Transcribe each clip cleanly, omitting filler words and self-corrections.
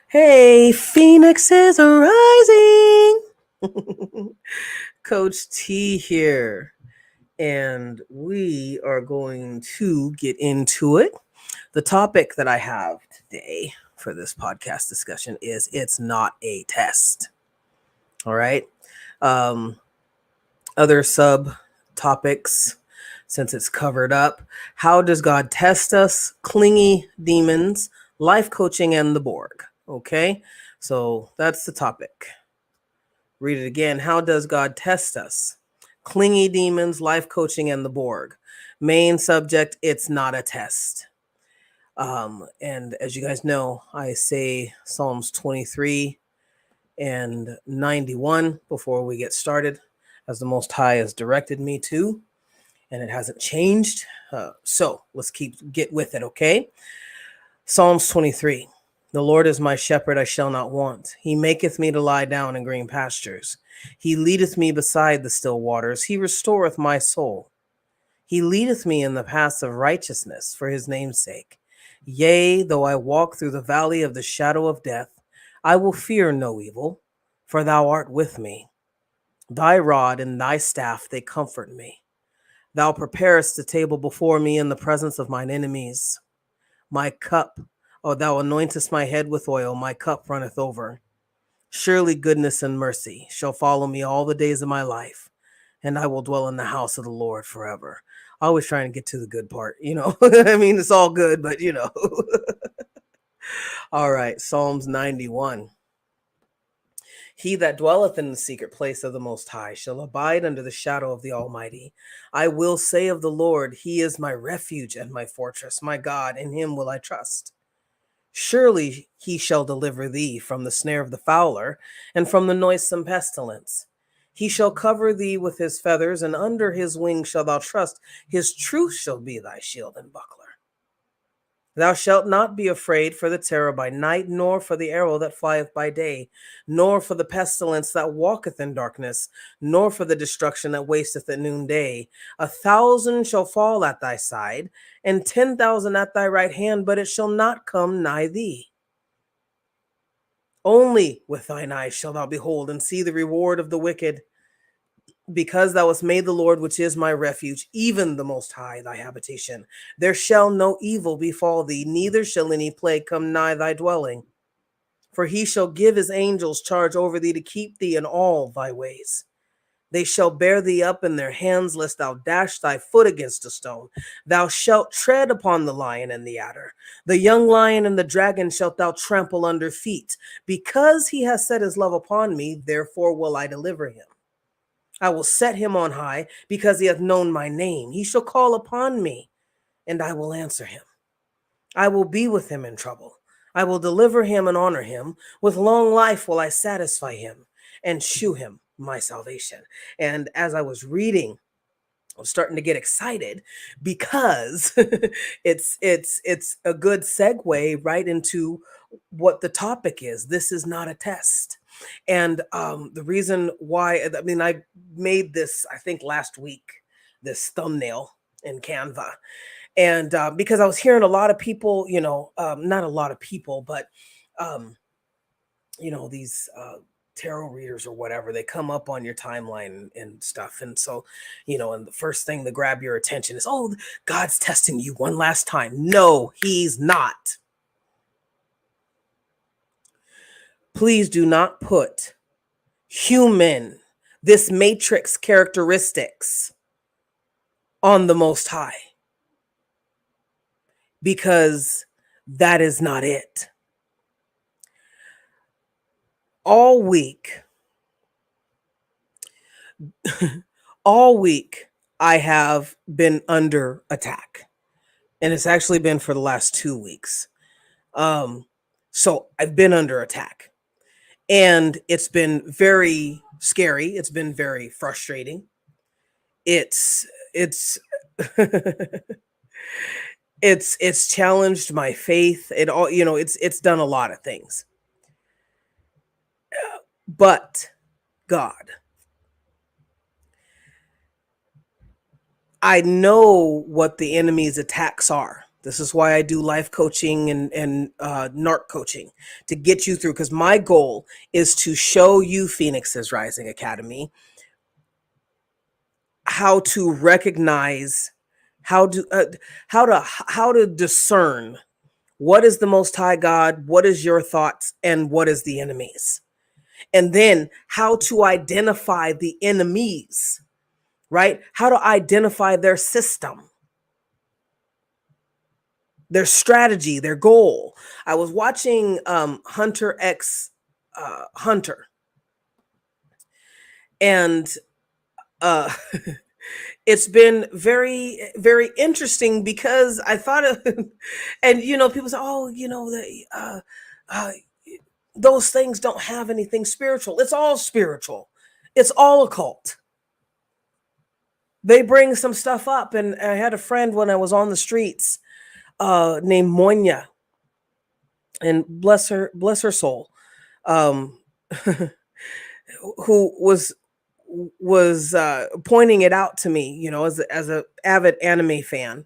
Hey, Phoenix is rising. Coach T here, and we are going to get into it. The topic that I have today for this podcast discussion is it's not a test. All right. Um, Other sub topics, since it's covered up. How does God test us? Clingy demons, life coaching, and the Borg. Okay. So that's the topic. Read it again. How does God test us? Clingy demons, life coaching, and the Borg. Main subject, it's not a test. And as you guys know, I say Psalms 23 and 91 before we get started, as the Most High has directed me to, and it hasn't changed. So let's get with it, okay? Psalms 23. The Lord is my shepherd, I shall not want. He maketh me to lie down in green pastures. He leadeth me beside the still waters. He restoreth my soul. He leadeth me in the paths of righteousness for his name's sake. Yea, though I walk through the valley of the shadow of death, I will fear no evil, for thou art with me. Thy rod and thy staff, they comfort me. Thou preparest a table before me in the presence of mine enemies. My cup, thou anointest my head with oil, my cup runneth over. Surely goodness and mercy shall follow me all the days of my life, and I will dwell in the house of the Lord forever. Always trying to get to the good part, I mean, it's all good, but All right, Psalms 91. He that dwelleth in the secret place of the Most High shall abide under the shadow of the Almighty. I will say of the Lord, he is my refuge and my fortress, my God, in him will I trust. Surely he shall deliver thee from the snare of the fowler and from the noisome pestilence. He shall cover thee with his feathers, and under his wings shalt thou trust. His truth shall be thy shield and buckler. Thou shalt not be afraid for the terror by night, nor for the arrow that flieth by day, nor for the pestilence that walketh in darkness, nor for the destruction that wasteth at noonday. 1,000 shall fall at thy side, and 10,000 at thy right hand, but it shall not come nigh thee. Only with thine eyes shalt thou behold and see the reward of the wicked, because thou hast made the Lord, which is my refuge, even the Most High, thy habitation. There shall no evil befall thee, neither shall any plague come nigh thy dwelling. For he shall give his angels charge over thee to keep thee in all thy ways. They shall bear thee up in their hands, lest thou dash thy foot against a stone. Thou shalt tread upon the lion and the adder. The young lion and the dragon shalt thou trample under feet. Because he has set his love upon me, therefore will I deliver him. I will set him on high, because he hath known my name. He shall call upon me, and I will answer him. I will be with him in trouble. I will deliver him and honor him. With long life will I satisfy him and shew him my salvation. And as I was reading, I was starting to get excited because it's a good segue right into what the topic is. This is not a test. And the reason why, I mean, I made this, I think last week, this thumbnail in Canva. And because I was hearing a lot of people, not a lot of people, but, these tarot readers or whatever, they come up on your timeline and stuff. And so, and the first thing to grab your attention is, oh, God's testing you one last time. No, he's not. Please do not put this matrix characteristics on the Most High, because that is not it. All week, I have been under attack, and it's actually been for the last 2 weeks. So I've been under attack, and it's been very scary. It's been very frustrating. It's it's challenged my faith. It all, it's done a lot of things. But God, I know what the enemy's attacks are. This is why I do life coaching and narc coaching, to get you through, because my goal is to show you, Phoenix's Rising Academy, how to recognize, how to how to discern what is the Most High God, what is your thoughts, and what is the enemy's, and then how to identify the enemies, right? How to identify their system, their strategy, their goal. I was watching Hunter X Hunter, and uh, it's been very, very interesting because I thought of, and people say, oh, uh, those things don't have anything spiritual. It's all spiritual. It's all occult. They bring some stuff up, and I had a friend when I was on the streets named Monya, and bless her soul, um, who was pointing it out to me, as a avid anime fan.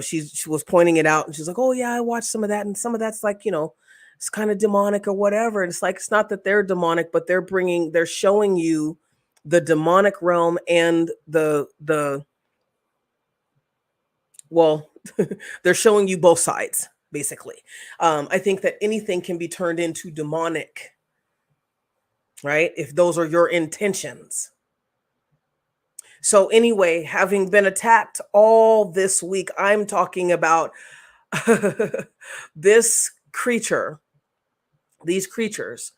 She was pointing it out, and she's like, "Oh yeah, I watched some of that, and some of that's like, it's kind of demonic or whatever." And it's like, it's not that they're demonic, but they're showing you the demonic realm and the well, they're showing you both sides, basically. I think that anything can be turned into demonic, right? If those are your intentions. So anyway, having been attacked all this week, I'm talking about this creature, these creatures,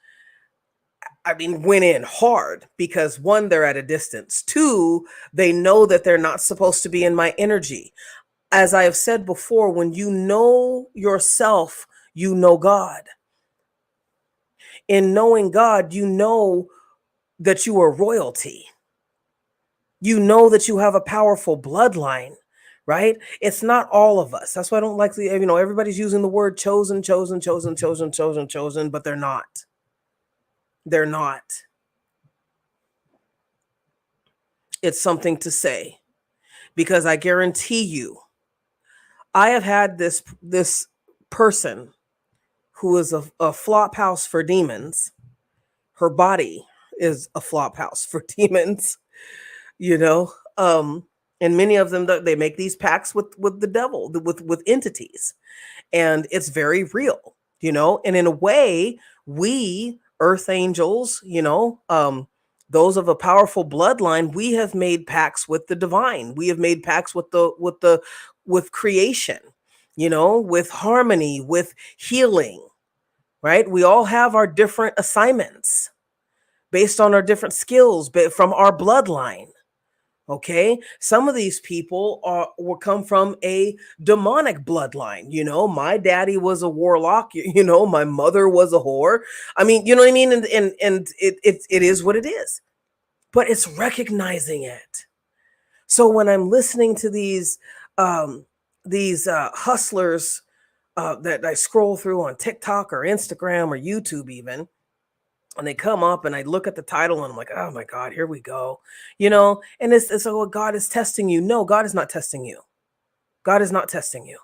I mean, went in hard because one, they're at a distance. Two, they know that they're not supposed to be in my energy. As I have said before, when you know yourself, you know God. In knowing God, you know that you are royalty. You know that you have a powerful bloodline, right? It's not all of us. That's why I don't like the, everybody's using the word chosen, chosen, chosen, chosen, chosen, chosen, but they're not. They're not. It's something to say, because I guarantee you, I have had this person who is a flop house for demons. Her body is a flop house for demons, you know. And many of them, they make these pacts with the devil, with entities, and it's very real, and in a way, we earth angels, those of a powerful bloodline, we have made pacts with the divine. We have made pacts with creation, with harmony, with healing, right? We all have our different assignments based on our different skills, but from our bloodline. Okay, some of these people will come from a demonic bloodline. My daddy was a warlock. My mother was a whore. I mean, you know what I mean. And it is what it is. But it's recognizing it. So when I'm listening to these hustlers that I scroll through on TikTok or Instagram or YouTube, even, and they come up and I look at the title and I'm like, oh my God, here we go. And it's like, well, God is testing you. No, God is not testing you. God is not testing you.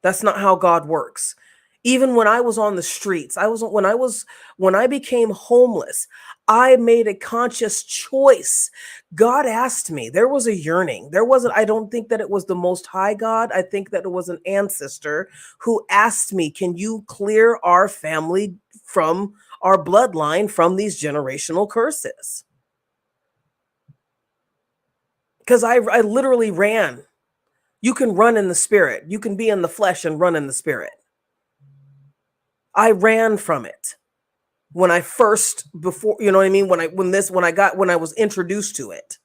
That's not how God works. Even when I was on the streets, when I became homeless, I made a conscious choice. God asked me, there was a yearning. I don't think that it was the Most High God. I think that it was an ancestor who asked me, can you clear our family from our bloodline from these generational curses? Because I literally ran. You can run in the spirit. You can be in the flesh and run in the spirit. I ran from it when I first, before, you know what I mean? When I was introduced to it,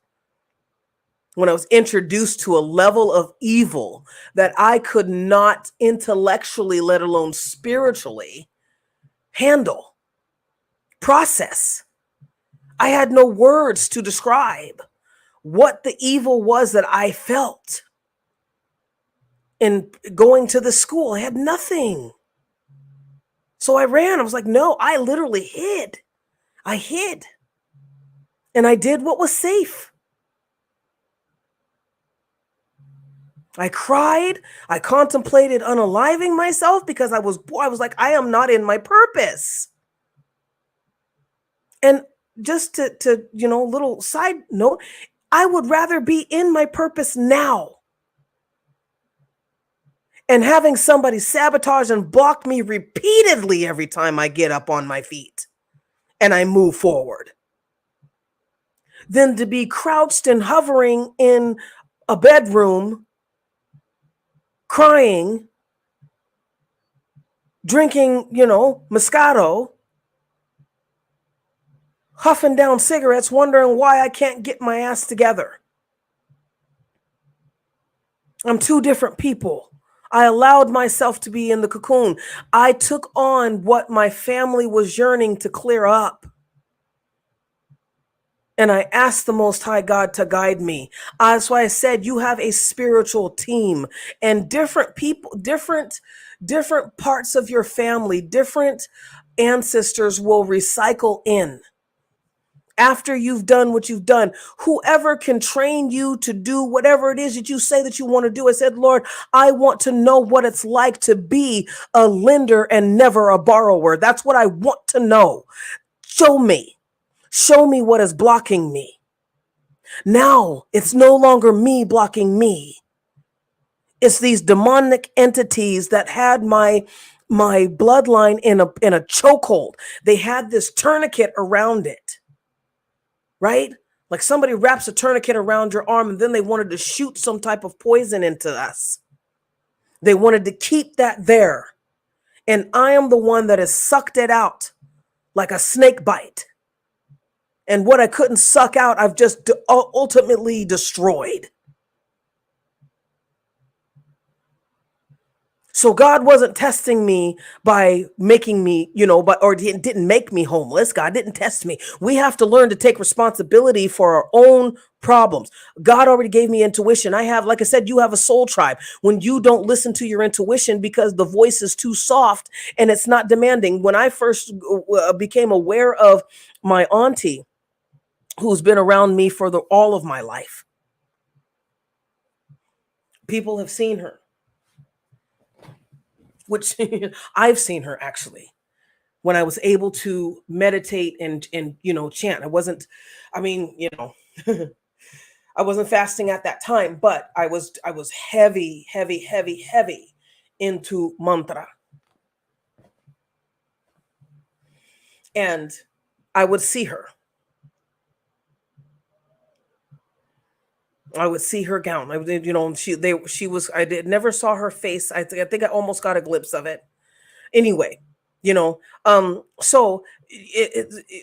when I was introduced to a level of evil that I could not intellectually, let alone spiritually, handle, process. I had no words to describe what the evil was that I felt. In going to the school, I had nothing. So I ran. I was like, no, I literally hid. I hid. And I did what was safe. I cried. I contemplated unaliving myself because I was like, I am not in my purpose. And just to little side note, I would rather be in my purpose now. And having somebody sabotage and block me repeatedly every time I get up on my feet and I move forward, than to be crouched and hovering in a bedroom, crying, drinking, Moscato, huffing down cigarettes, wondering why I can't get my ass together. I'm two different people. I allowed myself to be in the cocoon. I took on what my family was yearning to clear up. And I asked the Most High God to guide me. That's why I said you have a spiritual team, and different people, different parts of your family, different ancestors will recycle in. After you've done what you've done, whoever can train you to do whatever it is that you say that you want to do. I said, Lord, I want to know what it's like to be a lender and never a borrower. That's what I want to know. Show me what is blocking me. Now it's no longer me blocking me. It's these demonic entities that had my bloodline in a chokehold. They had this tourniquet around it. Right? Like somebody wraps a tourniquet around your arm and then they wanted to shoot some type of poison into us. They wanted to keep that there. And I am the one that has sucked it out like a snake bite. And what I couldn't suck out, I've just ultimately destroyed. So God wasn't testing me by making me, or didn't make me homeless. God didn't test me. We have to learn to take responsibility for our own problems. God already gave me intuition. I have, like I said, you have a soul tribe. When you don't listen to your intuition because the voice is too soft and it's not demanding. When I first became aware of my auntie, who's been around me for all of my life, people have seen her. Which I've seen her actually when I was able to meditate and chant. I wasn't fasting at that time, but I was heavy into mantra. And I would see her. I would see her gown. Never saw her face. I think I almost got a glimpse of it. Anyway, so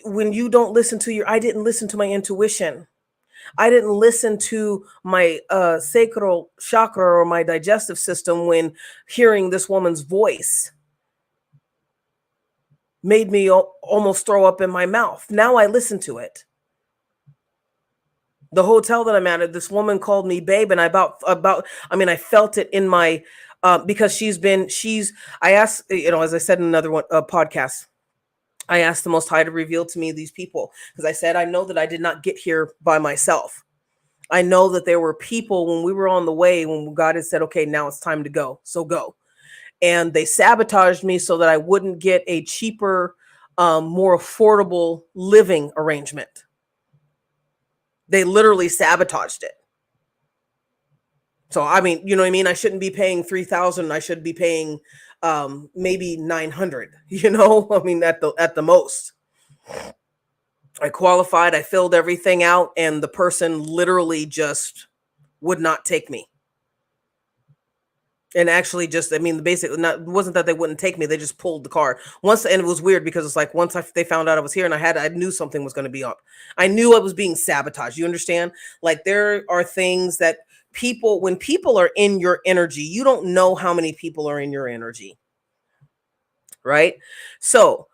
when you don't listen to I didn't listen to my intuition. I didn't listen to my sacral chakra or my digestive system when hearing this woman's voice made me almost throw up in my mouth. Now I listen to it. The hotel that I'm at, this woman called me babe, and I felt it in my, because I asked, as I said in another podcast, I asked the Most High to reveal to me these people, because I said, I know that I did not get here by myself. I know that there were people when we were on the way, when God had said, okay, now it's time to go. So go. And they sabotaged me so that I wouldn't get a cheaper, more affordable living arrangement. They literally sabotaged it. So, I mean, you know what I mean? I shouldn't be paying $3,000. I should be paying maybe $900, I mean, at the most. I qualified, I filled everything out, and the person literally just would not take me. And actually basically it wasn't that they wouldn't take me. They just pulled the card and it was weird because it's like, once they found out I was here and I knew something was going to be up. I knew I was being sabotaged. You understand? Like, there are things that when people are in your energy, you don't know how many people are in your energy. Right? So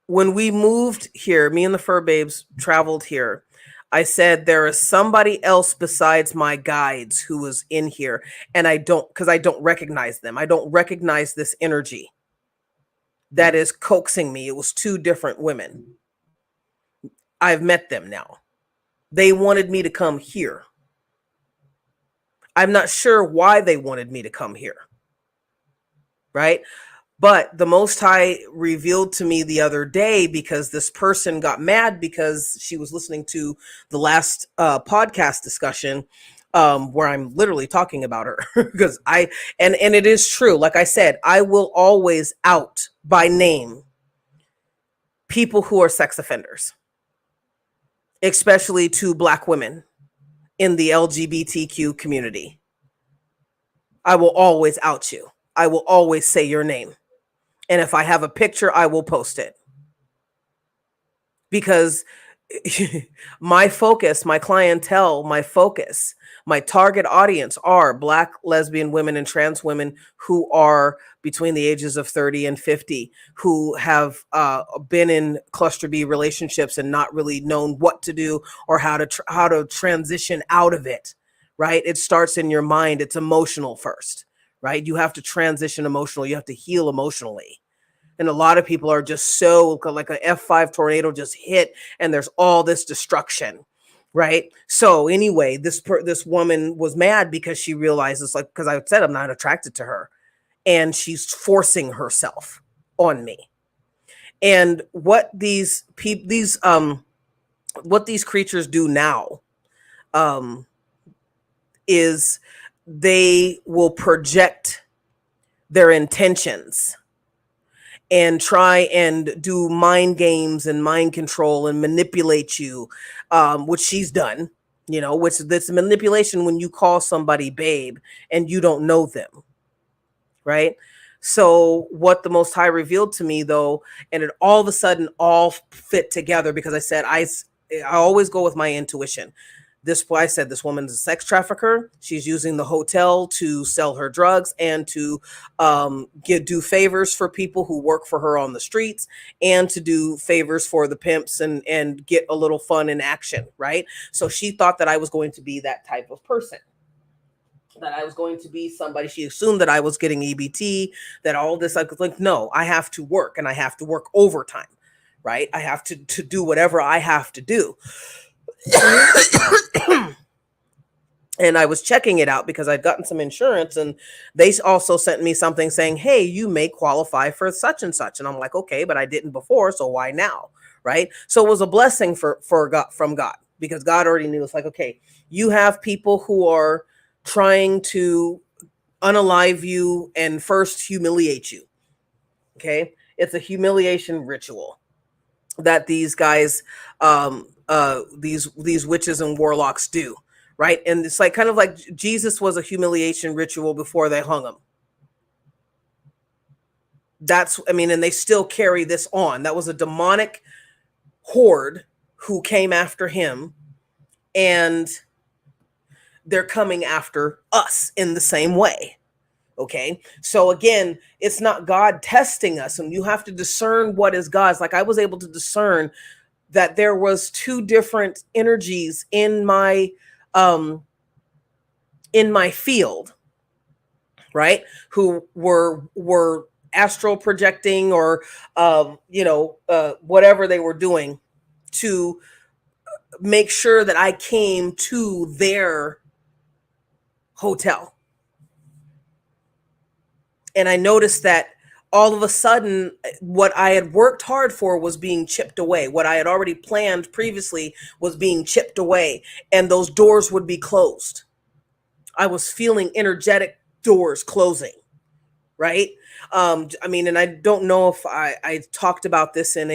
when we moved here, me and the Fur Babes traveled here. I said, there is somebody else besides my guides who was in here. And because I don't recognize them. I don't recognize this energy that is coaxing me. It was two different women. I've met them now. They wanted me to come here. I'm not sure why they wanted me to come here, right? But the Most High revealed to me the other day, because this person got mad because she was listening to the last podcast discussion, where I'm literally talking about her. Because and it is true. Like I said, I will always out by name people who are sex offenders, especially to Black women in the LGBTQ community. I will always out you. I will always say your name. And if I have a picture, I will post it. Because my focus, my clientele, my focus, my target audience are Black, lesbian women, and trans women who are between the ages of 30 and 50, who have been in cluster B relationships and not really known what to do or how to transition out of it. Right? It starts in your mind. It's emotional first, right? You have to transition emotional. You have to heal emotionally. And a lot of people are just so like an F5 tornado just hit, and there's all this destruction, right? So anyway, this woman was mad because she realizes, like, because I said I'm not attracted to her, and she's forcing herself on me. And what these creatures do now is they will project their intentions and try and do mind games and mind control and manipulate you, which she's done, which that's manipulation when you call somebody babe and you don't know them, right? So what the Most High revealed to me, though, and it all of a sudden all fit together, because I said I always go with my intuition. I said this woman's a sex trafficker. She's using the hotel to sell her drugs and to do favors for people who work for her on the streets, and to do favors for the pimps and get a little fun in action, right? So she thought that I was going to be that type of person, that I was going to be somebody. She assumed that I was getting EBT, that all this, I could like, no, I have to work, and I have to work overtime, right? I have to do whatever I have to do. And I was checking it out because I'd gotten some insurance, and they also sent me something saying, hey, you may qualify for such and such. And I'm like, okay, but I didn't before, so why now? Right? So it was a blessing for God, from God, because God already knew. It's like, okay, you have people who are trying to unalive you and first humiliate you. Okay? It's a humiliation ritual that these guys, these witches and warlocks do, right? And it's like kind of like Jesus was a humiliation ritual before they hung him. And they still carry this on. That was a demonic horde who came after him, and they're coming after us in the same way. Okay. So again, it's not God testing us, and you have to discern what is God's. Like I was able to discern that there was two different energies in my field, right? Who were astral projecting, or whatever they were doing to make sure that I came to their hotel. And I noticed that all of a sudden, what I had worked hard for was being chipped away. What I had already planned previously was being chipped away, and those doors would be closed. I was feeling energetic doors closing, right? And I don't know if I talked about this in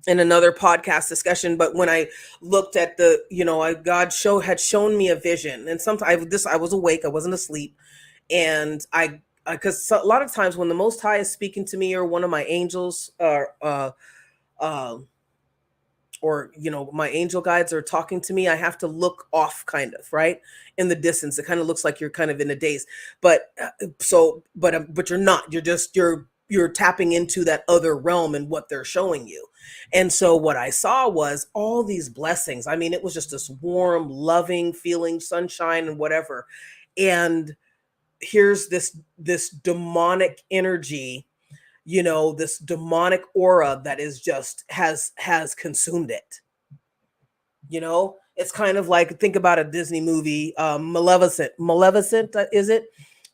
another podcast discussion, but when I looked at God had shown me a vision, and sometimes I was awake, I wasn't asleep. And because a lot of times when the Most High is speaking to me, or one of my angels, or my angel guides are talking to me, I have to look off, kind of, right, in the distance. It kind of looks like you're kind of in a daze, but you're not. You're tapping into that other realm and what they're showing you. And so what I saw was all these blessings. I mean, it was just this warm, loving feeling, sunshine and whatever. And here's this demonic energy, this demonic aura that is just has consumed it, It's kind of like, think about a Disney movie, Maleficent, is it?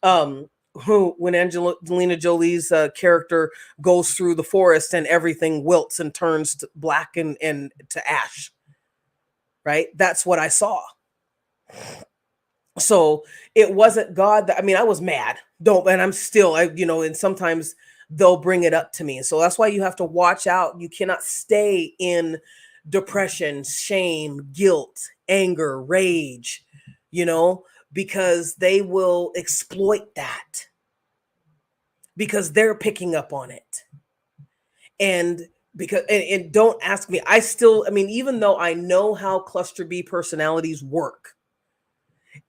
Um, who, when Angelina Jolie's character goes through the forest and everything wilts and turns to black and to ash, right? That's what I saw. So it wasn't God that, I mean, I was mad, don't, and I'm still, and sometimes they'll bring it up to me. So that's why you have to watch out. You cannot stay in depression, shame, guilt, anger, rage, because they will exploit that because they're picking up on it. And and don't ask me, even though I know how cluster B personalities work,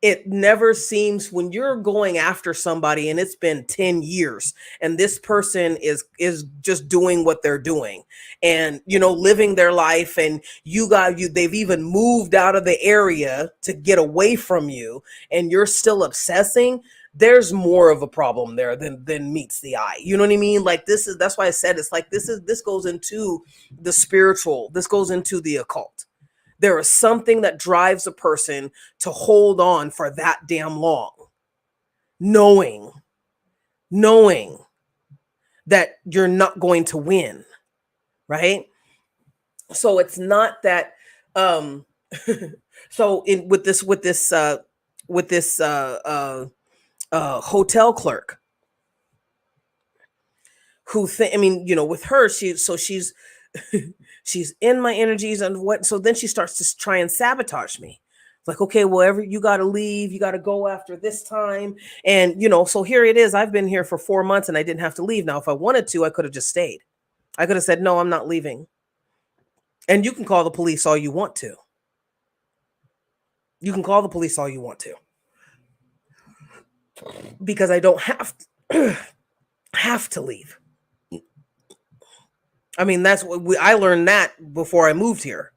it never seems, when you're going after somebody and it's been 10 years and this person is just doing what they're doing and living their life, and they've even moved out of the area to get away from you, and you're still obsessing. There's more of a problem there than meets the eye. You know what I mean? Like, that's why I said, it's like, this goes into the spiritual, this goes into the occult. There is something that drives a person to hold on for that damn long, knowing that you're not going to win, right? So it's not that. So with this hotel clerk who with her, she's she's in my energies and what, so then she starts to try and sabotage me. It's like, okay, well, you got to leave, you got to go after this time. And so here it is, I've been here for 4 months and I didn't have to leave. Now if I wanted to, I could have just stayed. I could have said, no, I'm not leaving. And you can call the police all you want to. You can call the police all you want to, because I don't have to leave. I mean, that's what I learned that before I moved here,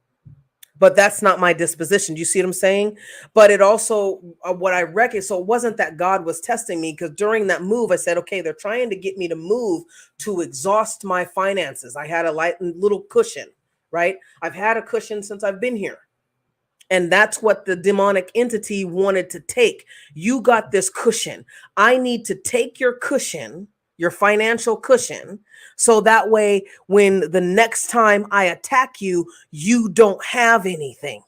but that's not my disposition. Do you see what I'm saying? But it also, what I reckon, so it wasn't that God was testing me, because during that move, I said, okay, they're trying to get me to move to exhaust my finances. I had a little cushion, right? I've had a cushion since I've been here. And that's what the demonic entity wanted to take. You got this cushion. I need to take your cushion, your financial cushion, so that way when the next time I attack you, you don't have anything.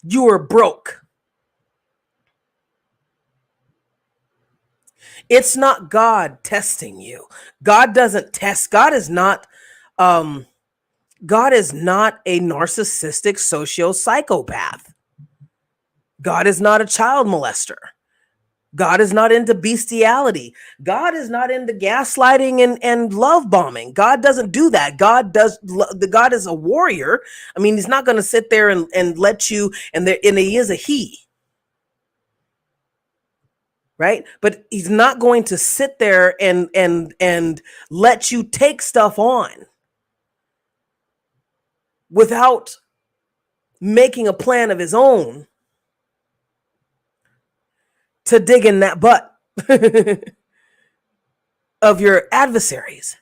You are broke. It's not God testing you. God doesn't test. God is not a narcissistic socio-psychopath. God is not a child molester. God is not into bestiality. God is not into gaslighting and love bombing. God doesn't do that. God is a warrior. I mean, he's not going to sit there and let you, and he is a he. Right? But he's not going to sit there and let you take stuff on without making a plan of his own to dig in that butt of your adversaries.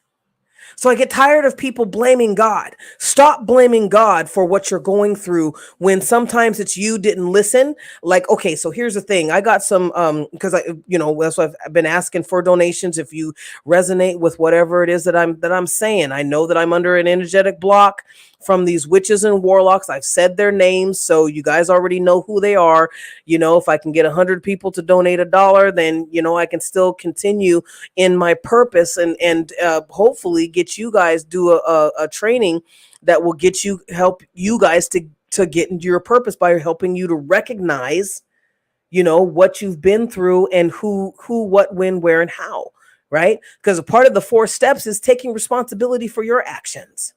So I get tired of people blaming God. Stop blaming God for what you're going through when sometimes it's you didn't listen. Like, okay, so here's the thing. I got some, because that's why I've been asking for donations. If you resonate with whatever it is that I'm saying, I know that I'm under an energetic block from these witches and warlocks. I've said their names, so you guys already know who they are. If I can get 100 people to donate $1, then I can still continue in my purpose and hopefully get you guys do a training that will help you guys to get into your purpose by helping you to recognize what you've been through and who, what, when, where, and how, right? Because a part of the 4 steps is taking responsibility for your actions.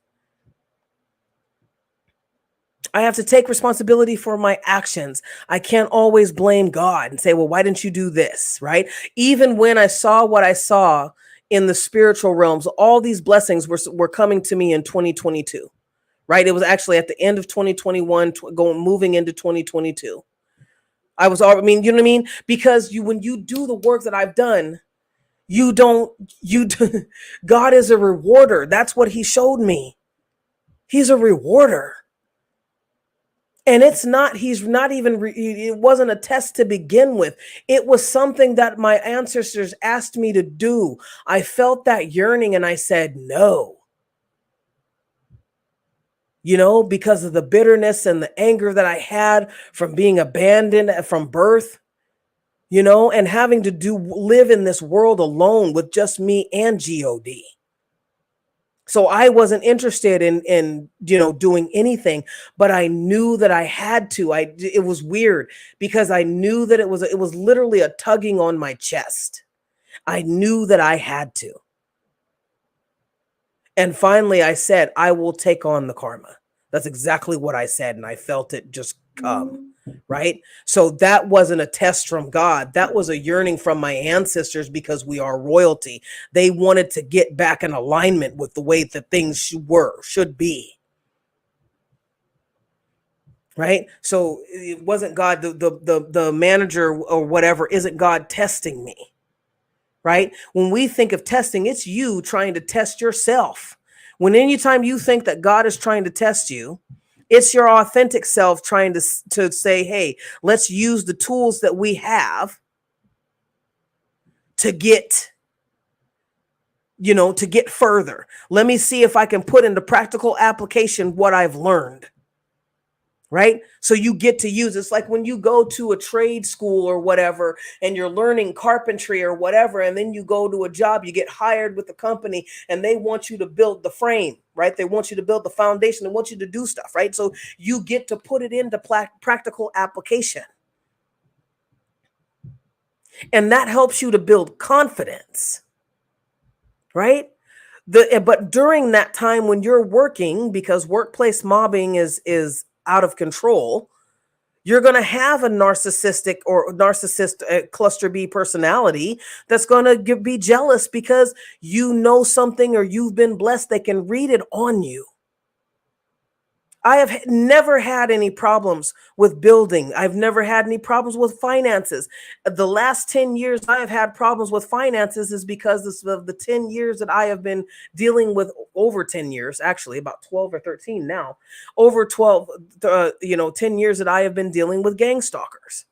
I have to take responsibility for my actions. I can't always blame God and say, well, why didn't you do this? Right? Even when I saw what I saw in the spiritual realms, all these blessings were coming to me in 2022, right? It was actually at the end of 2021, moving into 2022. You know what I mean? Because when you do the work that I've done, God is a rewarder. That's what he showed me. He's a rewarder. And he's not even, it wasn't a test to begin with. It was something that my ancestors asked me to do. I felt that yearning and I said no, because of the bitterness and the anger that I had from being abandoned from birth, and having to live in this world alone with just me and God. So I wasn't interested in doing anything, but I knew that I had to. It was weird because I knew that it was literally a tugging on my chest. I knew that I had to. And finally I said, I will take on the karma. That's exactly what I said, and I felt it just come. Right? So that wasn't a test from God. That was a yearning from my ancestors because we are royalty. They wanted to get back in alignment with the way that things should be. Right? So it wasn't God, the manager or whatever, isn't God testing me. Right? When we think of testing, it's you trying to test yourself. When anytime you think that God is trying to test you, it's your authentic self trying to say, hey, let's use the tools that we have to get further. Let me see if I can put into practical application what I've learned. Right? So you get to use, it's like when you go to a trade school or whatever, and you're learning carpentry or whatever, and then you go to a job, you get hired with the company and they want you to build the frame, right? They want you to build the foundation. They want you to do stuff, right? So you get to put it into practical application. And that helps you to build confidence, right? But during that time when you're working, because workplace mobbing is out of control, you're going to have a narcissist cluster B personality that's going to be jealous because you know something or you've been blessed. They can read it on you. I have never had any problems with building. I've never had any problems with finances. The last 10 years I have had problems with finances is because of the 10 years that I have been dealing with, over 10 years, actually about 12 or 13 now, over 12, 10 years that I have been dealing with gang stalkers.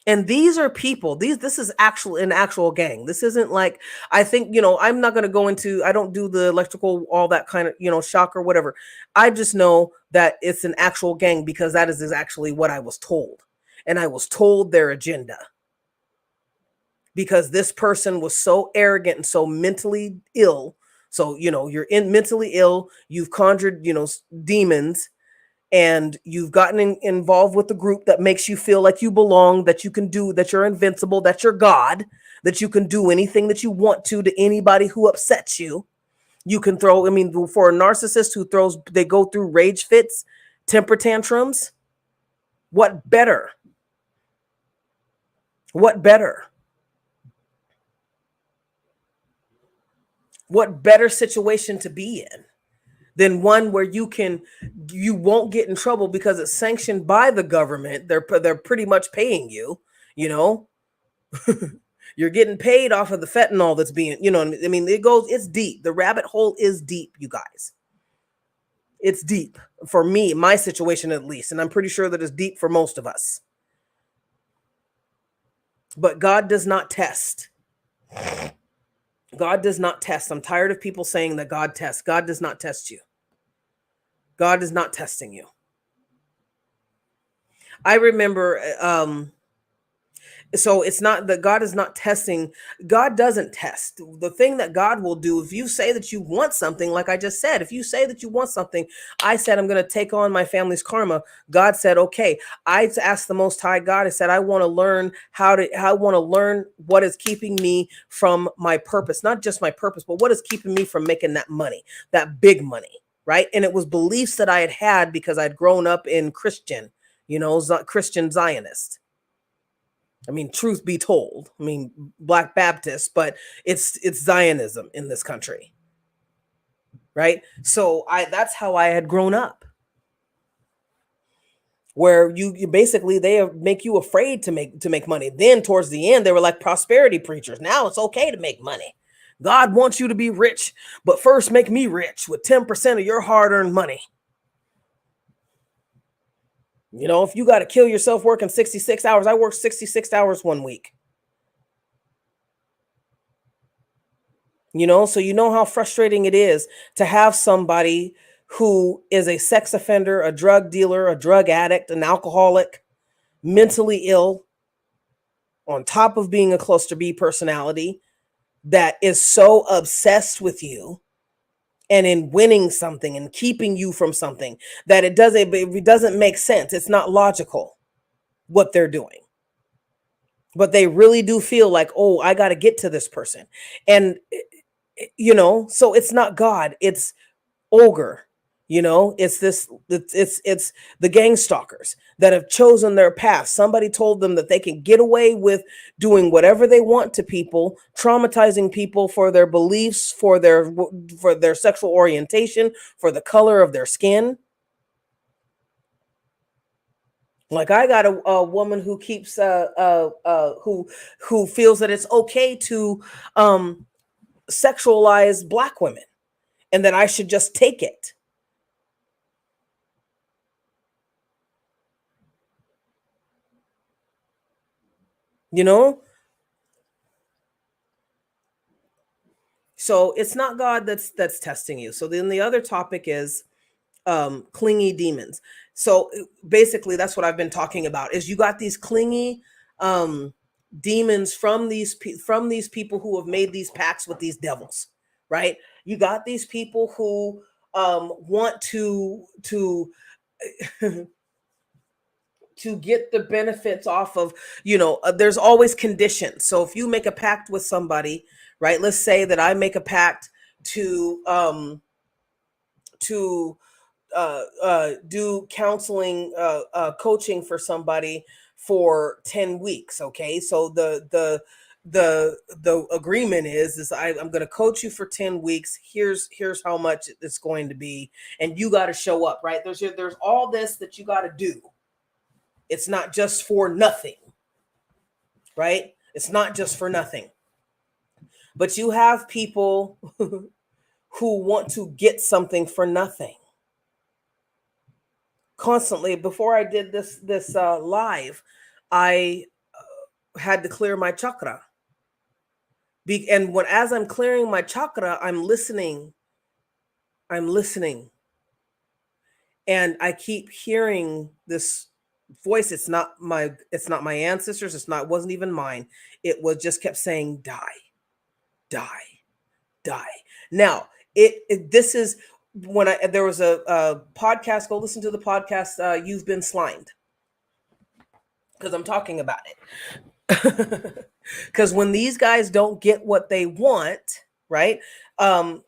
And these are people, this is an actual gang. This isn't like, I think, I'm not going to go into, I don't do the electrical, all that kind of, shock or whatever. I just know that it's an actual gang because that is actually what I was told. And I was told their agenda. Because this person was so arrogant and so mentally ill. So, you're mentally ill, you've conjured, demons, and you've gotten involved with the group that makes you feel like you belong, that you can do, that you're invincible, that you're God, that you can do anything that you want to anybody who upsets you. You can throw, for a narcissist they go through rage fits, temper tantrums. What better? What better? What better situation to be in than one where you won't get in trouble because it's sanctioned by the government. They're pretty much paying you, you're getting paid off of the fentanyl that's being, it's deep. The rabbit hole is deep, you guys. It's deep for me, my situation at least. And I'm pretty sure that it's deep for most of us. But God does not test. God does not test. I'm tired of people saying that God tests. God does not test you. God is not testing you. I remember, so it's not that God is not testing. God doesn't test. The thing that God will do, if you say that you want something, like I just said, if you say that you want something, I said, I'm going to take on my family's karma. God said, okay. I asked the Most High God, I said, I want to learn what is keeping me from my purpose, not just my purpose, but what is keeping me from making that money, that big money. Right. And it was beliefs that I had because I'd grown up in Christian, Christian Zionist. Truth be told, Black Baptist, but it's Zionism in this country. Right. So that's how I had grown up. Where you basically, they make you afraid to make money. Then towards the end, they were like prosperity preachers. Now it's okay to make money. God wants you to be rich, but first make me rich with 10% of your hard-earned money. If you got to kill yourself working 66 hours, I worked 66 hours one week. So how frustrating it is to have somebody who is a sex offender, a drug dealer, a drug addict, an alcoholic, mentally ill, on top of being a cluster B personality, that is so obsessed with you and in winning something and keeping you from something that it doesn't make sense. It's not logical what they're doing. But they really do feel like, oh, I got to get to this person. And so it's not God, it's ogre. It's the gang stalkers that have chosen their path. Somebody told them that they can get away with doing whatever they want to people, traumatizing people for their beliefs, for their sexual orientation, for the color of their skin. Like, I got a woman who keeps who feels that it's okay to sexualize Black women and that I should just take it. So it's not God that's testing you. So then the other topic is clingy demons. So basically that's what I've been talking about, is you got these clingy demons from these people who have made these pacts with these devils, right? You got these people who want to to get the benefits off of, there's always conditions. So if you make a pact with somebody, right? Let's say that I make a pact to do counseling, coaching for somebody for 10 weeks. Okay. So the agreement is I'm going to coach you for 10 weeks. Here's how much it's going to be. And you got to show up, right? There's all this that you got to do. It's not just for nothing, right? It's not just for nothing. But you have people who want to get something for nothing. Constantly, before I did this live, I had to clear my chakra. And as I'm clearing my chakra, I'm listening. And I keep hearing this voice. It's not my ancestors. Wasn't even mine. It was just kept saying, die. Now, this is when there was a podcast. Go listen to the podcast. You've been slimed, because I'm talking about it. Because when these guys don't get what they want, right?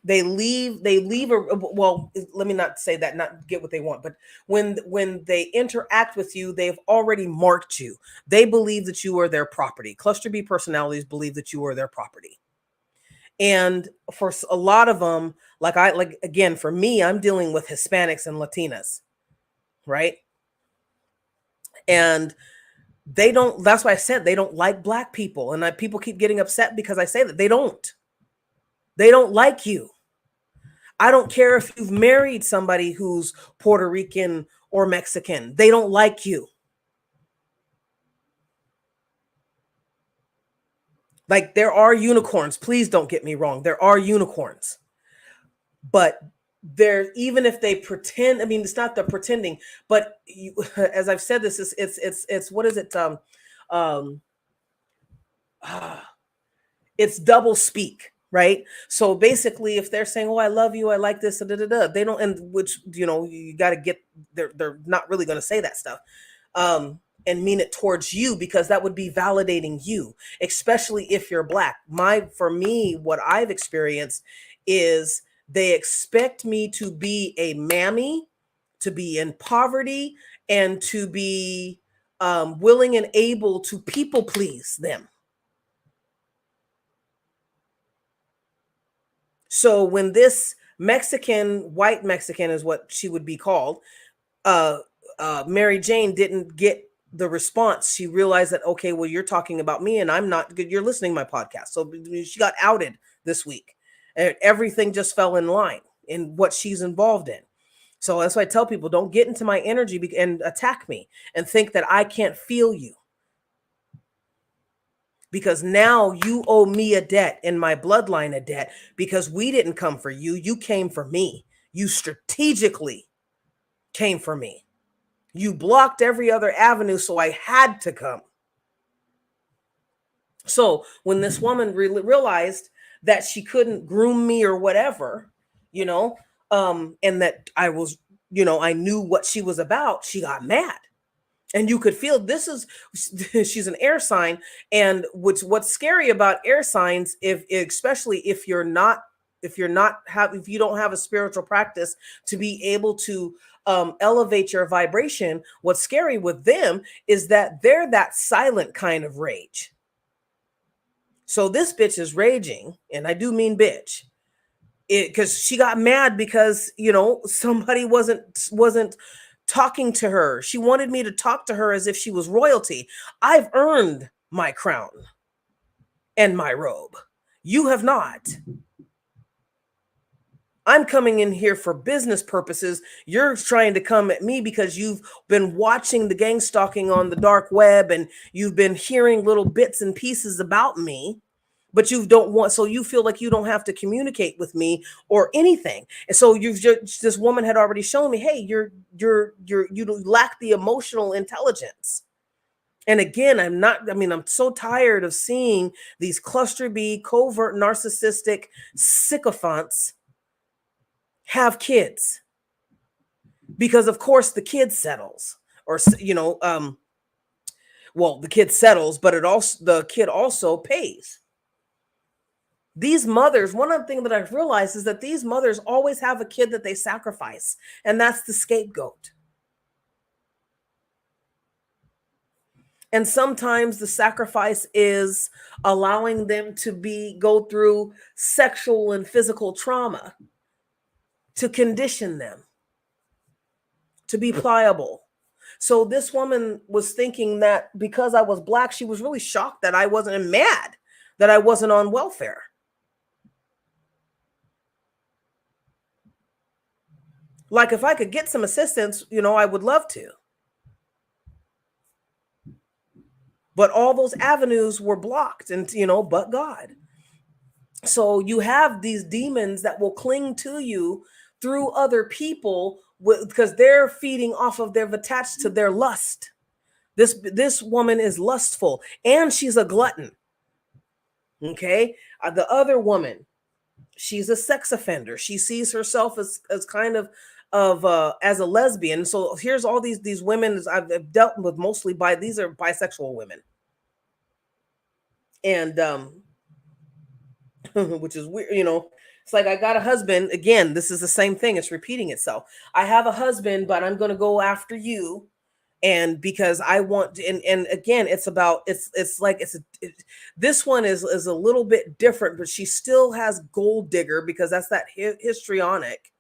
They leave. Well, let me not say that, not get what they want, but when they interact with you, they've already marked you. They believe that you are their property. Cluster B personalities believe that you are their property. And for a lot of them, again, for me, I'm dealing with Hispanics and Latinas, right? And that's why I said they don't like Black people. And people keep getting upset because I say that they don't like you. I don't care if you've married somebody who's Puerto Rican or Mexican. They don't like you. Like, there are unicorns. Please don't get me wrong. There are unicorns. But even if they pretend, I mean, it's not the pretending, but as I've said, this is, it's what is it? It's double speak, right? So basically, if they're saying, oh, I love you, I like this, they don't, and which, you got to get, they're not really going to say that stuff. And mean it towards you, because that would be validating you, especially if you're Black. For me, what I've experienced is they expect me to be a mammy, to be in poverty, and to be willing and able to people please them. So when this white Mexican is what she would be called, Mary Jane didn't get the response. She realized that, okay, well, you're talking about me and I'm not good. You're listening to my podcast. So she got outed this week, and everything just fell in line in what she's involved in. So that's why I tell people, don't get into my energy and attack me and think that I can't feel you. Because now you owe me a debt and my bloodline a debt, because we didn't come for you. You came for me. You strategically came for me. You blocked every other avenue, so I had to come. So when this woman realized that she couldn't groom me or whatever, you know, and that I was, I knew what she was about, she got mad. And you could feel she's an air sign. And what's scary about air signs, especially if you don't have a spiritual practice to be able to elevate your vibration, what's scary with them is that they're that silent kind of rage. So this bitch is raging, and I do mean bitch, because she got mad because somebody wasn't talking to her. She wanted me to talk to her as if she was royalty. I've earned my crown and my robe. You have not. I'm coming in here for business purposes. You're trying to come at me because you've been watching the gang stalking on the dark web, and you've been hearing little bits and pieces about me, but you don't want, so you feel like you don't have to communicate with me or anything. And so this woman had already shown me, hey, you lack the emotional intelligence. And again, I'm so tired of seeing these cluster B, covert, narcissistic sycophants have kids, because of course the kid settles, or well, the kid settles, but the kid also pays. These mothers, one of the things that I've realized is that these mothers always have a kid that they sacrifice, and that's the scapegoat. And sometimes the sacrifice is allowing them to go through sexual and physical trauma to condition them to be pliable. So this woman was thinking that because I was Black, she was really shocked that I wasn't, mad that I wasn't on welfare. Like, if I could get some assistance, I would love to. But all those avenues were blocked, and but God. So you have these demons that will cling to you through other people, because they're feeding off of, they're attached to their lust. This woman is lustful, and she's a glutton. Okay, the other woman, she's a sex offender. She sees herself as kind of as a lesbian. So here's all these women I've dealt with, mostly these are bisexual women, and which is weird. It's like, I got a husband. Again, this is the same thing. It's repeating itself. I have a husband, but I'm going to go after you. And because I want, and again, it's like, this one is a little bit different, but she still has gold digger, because that's that histrionic,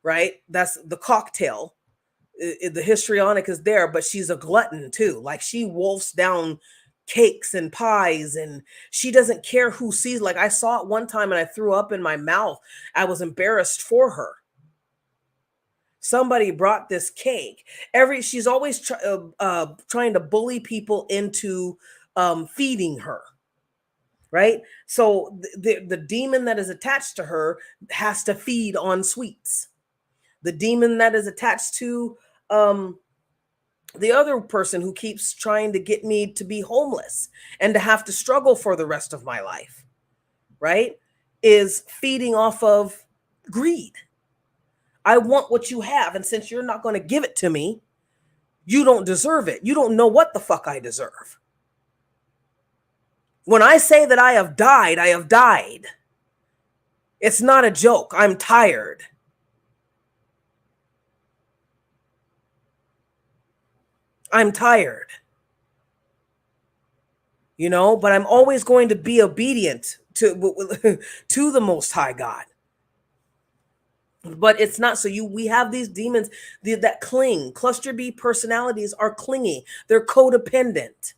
right? That's the cocktail. The histrionic is there, but she's a glutton too. Like, she wolfs down cakes and pies, and she doesn't care who sees. Like, I saw it one time and I threw up in my mouth. I was embarrassed for her. Somebody brought this cake. She's always trying to bully people into feeding her, right? So the demon that is attached to her has to feed on sweets. The demon that is attached to the other person, who keeps trying to get me to be homeless and to have to struggle for the rest of my life, right, is feeding off of greed. I want what you have, and since you're not going to give it to me, you don't deserve it. You don't know what the fuck I deserve. When I say that I have died, I have died. It's not a joke. I'm tired. I'm tired. But I'm always going to be obedient to to the Most High God. But it's not. So we have these demons that cling. Cluster B personalities are clingy. They're codependent.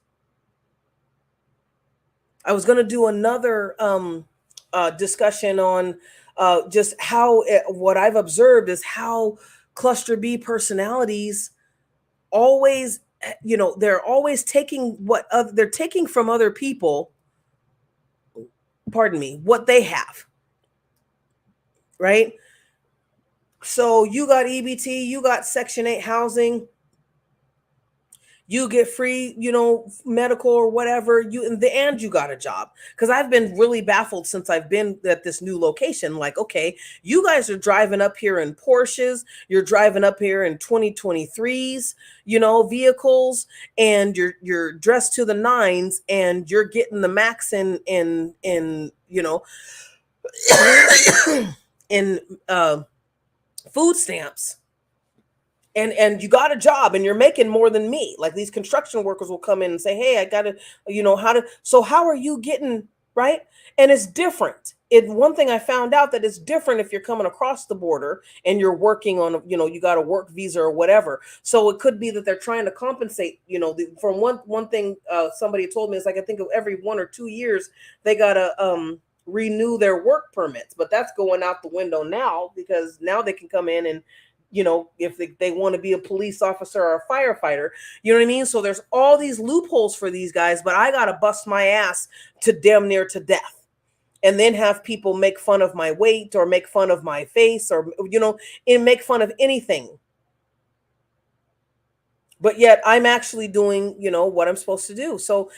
I was going to do another discussion on just how what I've observed is how cluster B personalities always, they're always taking what they're taking from other people, pardon me, what they have, right? So you got EBT, you got Section 8 housing, you get free, medical or whatever, and you got a job. Because I've been really baffled since I've been at this new location. Like, okay, you guys are driving up here in Porsches, you're driving up here in 2023s, vehicles, and you're dressed to the nines, and you're getting the max in in food stamps, and you got a job and you're making more than me. Like, these construction workers will come in and say, hey, I gotta, how are you getting, right? And it's different. One thing I found out, that it's different if you're coming across the border and you're working on, you got a work visa or whatever. So it could be that they're trying to compensate, from one thing somebody told me, is like, I think of every 1 or 2 years they gotta renew their work permits, but that's going out the window now, because now they can come in and, if they want to be a police officer or a firefighter, you know what I mean? So there's all these loopholes for these guys, but I got to bust my ass to damn near to death, and then have people make fun of my weight or make fun of my face, or, and make fun of anything. But yet I'm actually doing, what I'm supposed to do. So,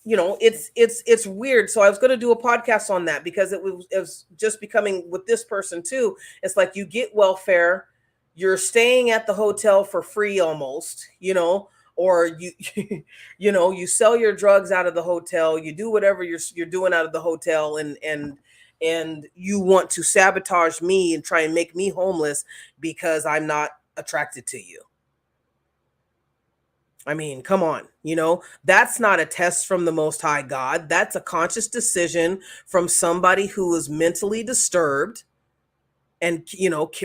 it's weird. So I was going to do a podcast on that, because it was just becoming with this person too. It's like, you get welfare, you're staying at the hotel for free almost, or you, you sell your drugs out of the hotel, you do whatever you're doing out of the hotel, and you want to sabotage me and try and make me homeless because I'm not attracted to you. I mean, come on, that's not a test from the Most High God. That's a conscious decision from somebody who is mentally disturbed and,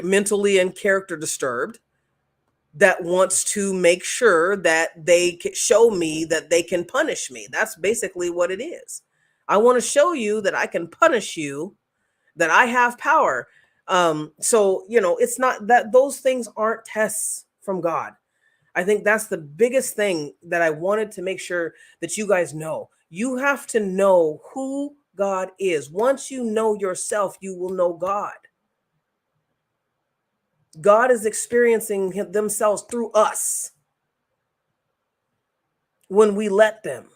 mentally and character disturbed, that wants to make sure that they show me that they can punish me. That's basically what it is. I want to show you that I can punish you, that I have power. So, it's not that those things aren't tests from God. I think that's the biggest thing that I wanted to make sure that you guys know. You have to know who God is. Once you know yourself, you will know God. God is experiencing themselves through us when we let them.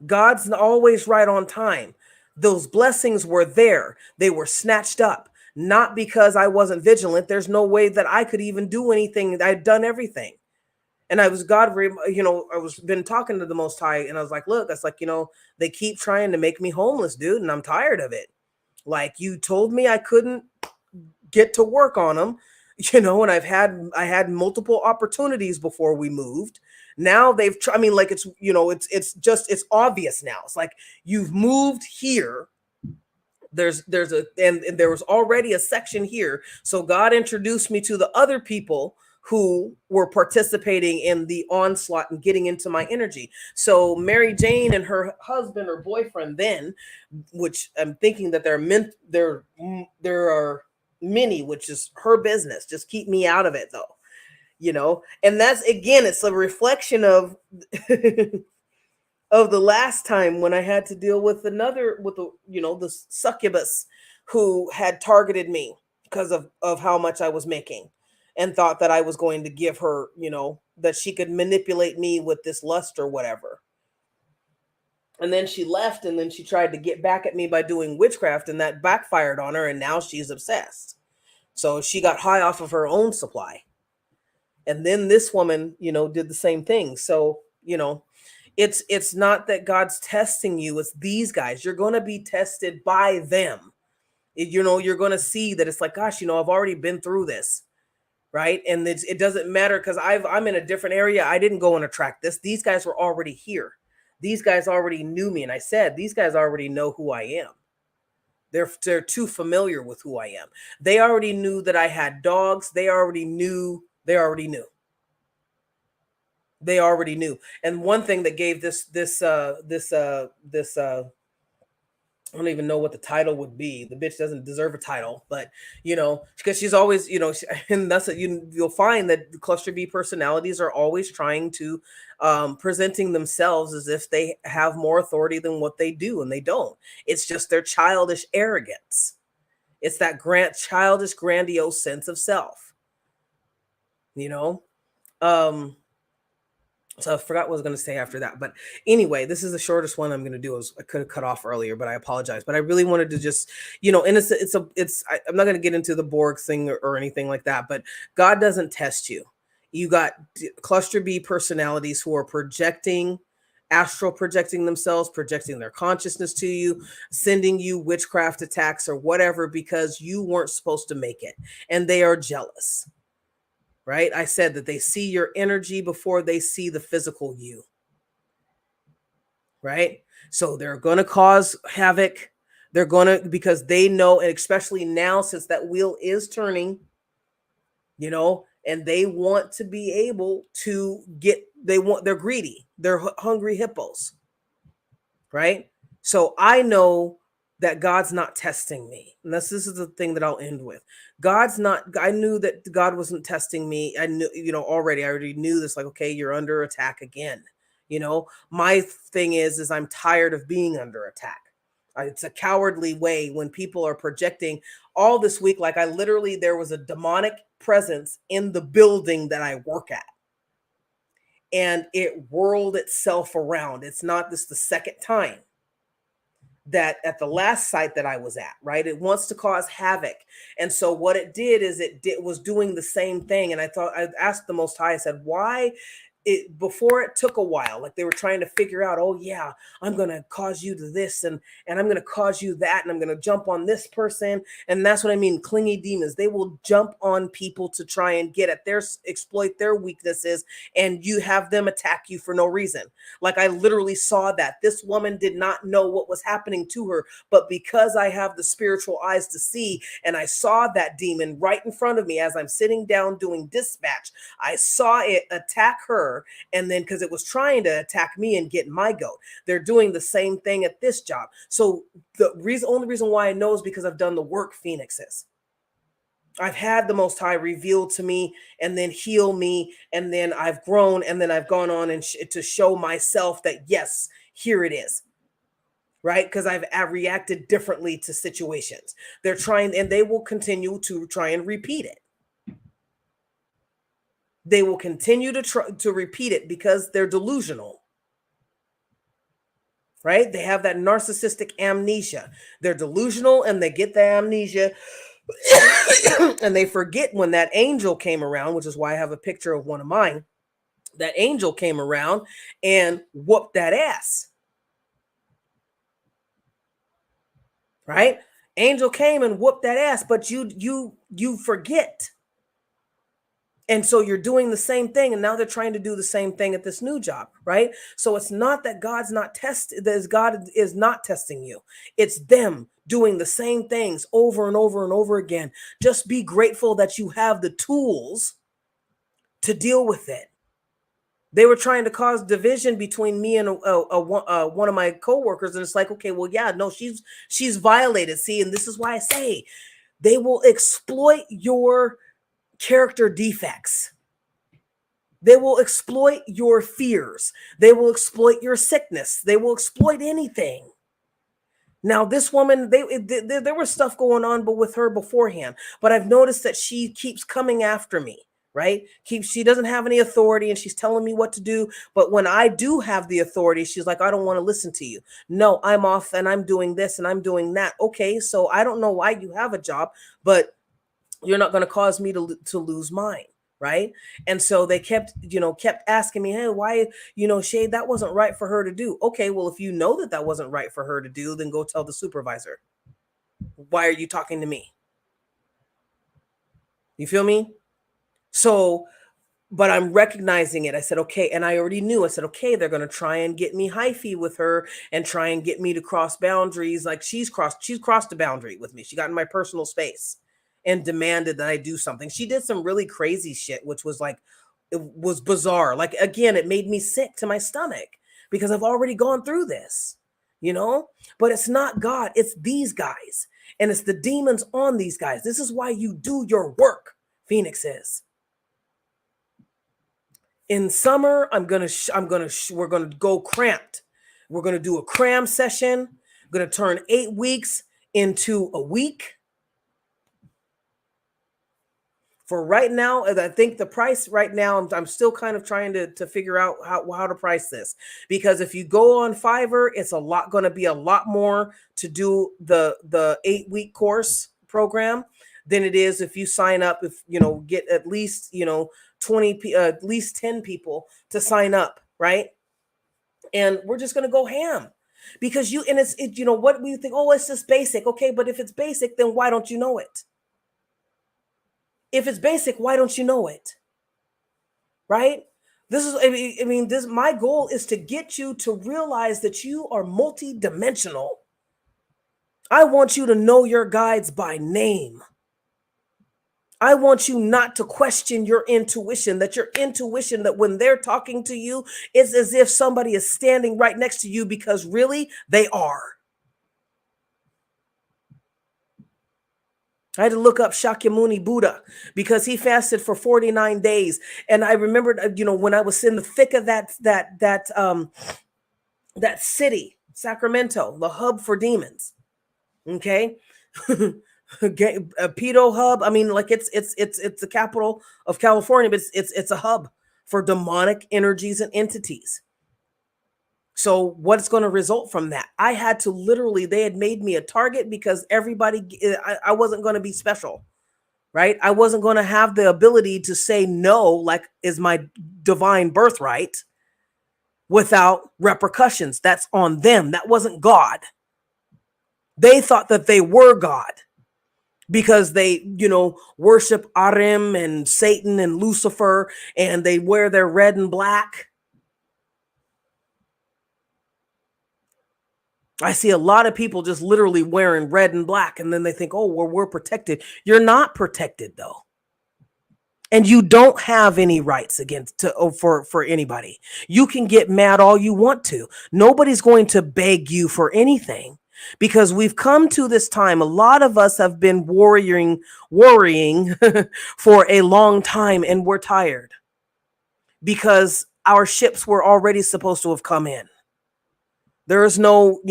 God's always right on time. Those blessings were there. They were snatched up. Not because I wasn't vigilant. There's no way that I could even do anything. I'd done everything. And I was I was been talking to the Most High, and I was like, look, that's like, they keep trying to make me homeless, dude. And I'm tired of it. Like, you told me I couldn't get to work on them, and I had multiple opportunities before we moved. Now they've I mean, like, it's, it's obvious now. It's like, you've moved here. There's and there was already a section here. So God introduced me to the other people who were participating in the onslaught and getting into my energy. So Mary Jane and her husband or boyfriend then, which I'm thinking that there are many, which is her business. Just keep me out of it though, and that's, again, it's a reflection of of the last time when I had to deal with the succubus who had targeted me because of how much I was making, and thought that I was going to give her, that she could manipulate me with this lust or whatever. And then she left, and then she tried to get back at me by doing witchcraft, and that backfired on her, and now she's obsessed. So she got high off of her own supply. And then this woman, did the same thing. So, it's not that God's testing you, it's these guys. You're going to be tested by them. You're going to see that it's like, gosh, I've already been through this, right? And it doesn't matter, because I'm in a different area. I didn't go and attract this. These guys were already here. These guys already knew me. And I said, these guys already know who I am. They're too familiar with who I am. They already knew that I had dogs. They already knew. They already knew. And one thing that gave this I don't even know what the title would be. The bitch doesn't deserve a title, but because she's always, and that's you'll find that the cluster B personalities are always trying to presenting themselves as if they have more authority than what they do, and they don't. It's just their childish arrogance. It's that childish, grandiose sense of self. You know, um, So I forgot what I was going to say after that. But anyway, this is the shortest one I'm going to do. I could have cut off earlier, but I apologize. But I really wanted to just, and I'm not going to get into the Borg thing or anything like that, but God doesn't test you. You got cluster B personalities who are astral projecting themselves, projecting their consciousness to you, sending you witchcraft attacks or whatever, because you weren't supposed to make it. And they are jealous. Right? I said that they see your energy before they see the physical you. Right? So they're going to cause havoc. They're going to, because they know, and especially now since that wheel is turning, and they want to be able to they're greedy. They're hungry hippos. Right? So I know that God's not testing me. And this is the thing that I'll end with. I knew that God wasn't testing me. I knew, I already knew this, like, okay, you're under attack again. My thing is I'm tired of being under attack. It's a cowardly way when people are projecting all this week. Like there was a demonic presence in the building that I work at. And it whirled itself around. It's not this the second time that at the last site that I was at, right? It wants to cause havoc. And so what it did is it was doing the same thing. And I asked the Most High, I said, why? Before it took a while, like they were trying to figure out, oh yeah, I'm going to cause you to this and I'm going to cause you that, and I'm going to jump on this person. And that's what I mean. Clingy demons, they will jump on people to try and exploit their weaknesses, and you have them attack you for no reason. Like I literally saw that this woman did not know what was happening to her, but because I have the spiritual eyes to see, and I saw that demon right in front of me as I'm sitting down doing dispatch, I saw it attack her. And then because it was trying to attack me and get my goat, they're doing the same thing at this job. So the only reason why I know is because I've done the work, Phoenixes. I've had the Most High reveal to me and then heal me, and then I've grown, and then I've gone on and to show myself that yes, here it is. Right? Because I've reacted differently to situations. They're trying, and they will continue to try and repeat it. They will continue to try to repeat it because they're delusional. Right? They have that narcissistic amnesia. They're delusional and they get the amnesia and they forget when that angel came around, which is why I have a picture of one of mine. That angel came around and whooped that ass. Right? Angel came and whooped that ass, but you forget. And so you're doing the same thing, and now they're trying to do the same thing at this new job, right? So it's not that God is not testing you. It's them doing the same things over and over and over again. Just be grateful that you have the tools to deal with it. They were trying to cause division between me and one of my coworkers, and it's like, okay, well, yeah, no, she's violated. See, and this is why I say they will exploit your character defects. They will exploit your fears. They will exploit your sickness. They will exploit anything. Now, this woman, there was stuff going on with her beforehand, but I've noticed that she keeps coming after me, right? She doesn't have any authority, and she's telling me what to do. But when I do have the authority, she's like, I don't want to listen to you. No, I'm off and I'm doing this and I'm doing that. Okay, so I don't know why you have a job, but you're not going to cause me to lose mine. Right. And so they kept asking me, hey, why, Shade, that wasn't right for her to do. Okay, well, if you know that wasn't right for her to do, then go tell the supervisor. Why are you talking to me? You feel me? So, but I'm recognizing it. I said, okay. And I already knew, I said, okay, they're going to try and get me hyphy with her and try and get me to cross boundaries. Like she's crossed a boundary with me. She got in my personal space and demanded that I do something. She did some really crazy shit, which was like, it was bizarre. Like, again, it made me sick to my stomach because I've already gone through this. you know? But it's not God, it's these guys. And it's the demons on these guys. This is why you do your work, Phoenix is. In summer, we're gonna go cramped. We're gonna do a cram session. I'm gonna turn 8 weeks into a week. For right now, I think the price right now, I'm still kind of trying to figure out how to price this, because if you go on Fiverr, it's going to be a lot more to do the 8-week course program than it is if you sign up, if get at least 20 at least 10 people to sign up, right? And we're just going to go ham, because what we think, oh, it's just basic. Okay, but if it's basic, then why don't you know it? If it's basic, why don't you know it? Right? This is, this, my goal is to get you to realize that you are multidimensional. I want you to know your guides by name. I want you not to question your intuition, that when they're talking to you, it's as if somebody is standing right next to you, because really they are. I had to look up Shakyamuni Buddha, because he fasted for 49 days. And I remembered, when I was in the thick of that city, Sacramento, the hub for demons. Okay. A pedo hub. I mean, like it's the capital of California, but it's a hub for demonic energies and entities. So what's going to result from that? I had to literally, they had made me a target, because I wasn't going to be special, right? I wasn't going to have the ability to say no, like is my divine birthright, without repercussions. That's on them. That wasn't God. They thought that they were God, because they, worship Arim and Satan and Lucifer, and they wear their red and black. I see a lot of people just literally wearing red and black, and then they think, oh, well, we're protected. You're not protected, though. And you don't have any rights for anybody. You can get mad all you want to. Nobody's going to beg you for anything, because we've come to this time. A lot of us have been worrying for a long time, and we're tired, because our ships were already supposed to have come in. There is no,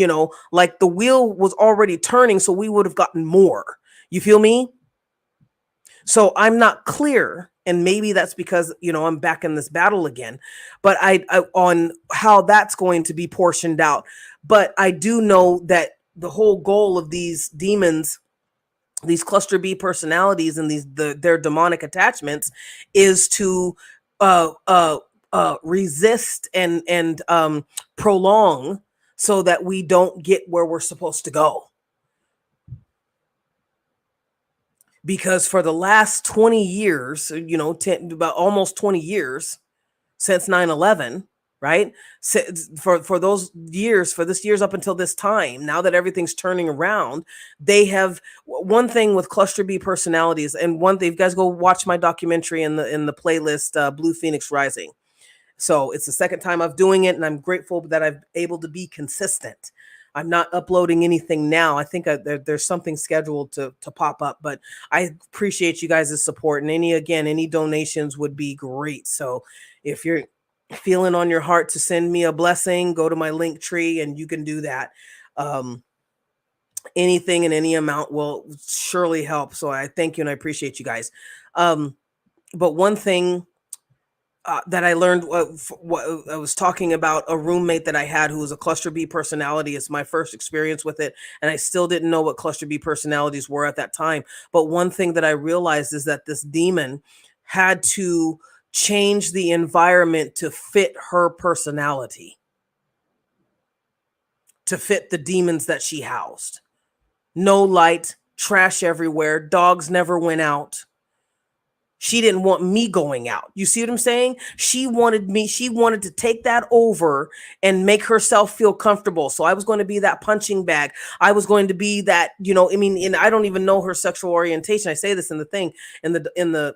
like the wheel was already turning, so we would have gotten more. You feel me? So I'm not clear, and maybe that's because, I'm back in this battle again, but I on how that's going to be portioned out. But I do know that the whole goal of these demons, these cluster B personalities, and their demonic attachments, is to resist and prolong, so that we don't get where we're supposed to go. Because for the last 20 years, about almost 20 years since 9/11, right? For those years, for this years up until this time, now that everything's turning around, they have one thing with cluster B personalities, and one thing, you guys go watch my documentary in the playlist, Blue Phoenix Rising. So it's the second time I'm doing it, and I'm grateful that I'm able to be consistent. I'm not uploading anything now. I think there's something scheduled to pop up, but I appreciate you guys' support, and any donations would be great. So if you're feeling on your heart to send me a blessing, go to my link tree and you can do that. Anything in any amount will surely help. So I thank you and I appreciate you guys. But one thing that I learned, I was talking about a roommate that I had who was a cluster B personality. It's my first experience with it, and I still didn't know what cluster B personalities were at that time. But one thing that I realized is that this demon had to change the environment to fit her personality, to fit the demons that she housed. No light, trash everywhere, dogs never went out. She didn't want me going out. You see what I'm saying? She wanted to take that over and make herself feel comfortable. So I was going to be that punching bag. I was going to be that, and I don't even know her sexual orientation. I say this in the thing, in the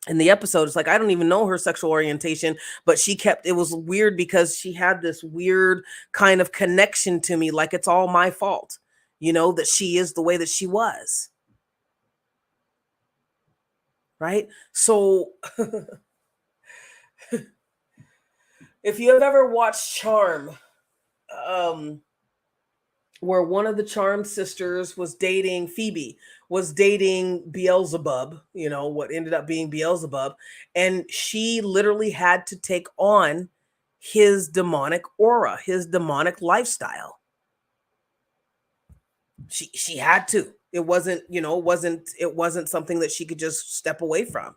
in the episode, it's like, I don't even know her sexual orientation, but it was weird because she had this weird kind of connection to me, like it's all my fault, that she is the way that she was. Right? So if you have ever watched Charm, um, where one of the Charmed sisters was dating Phoebe, was dating Beelzebub, what ended up being Beelzebub, and she literally had to take on his demonic aura, his demonic lifestyle. She had to. It wasn't, it wasn't something that she could just step away from.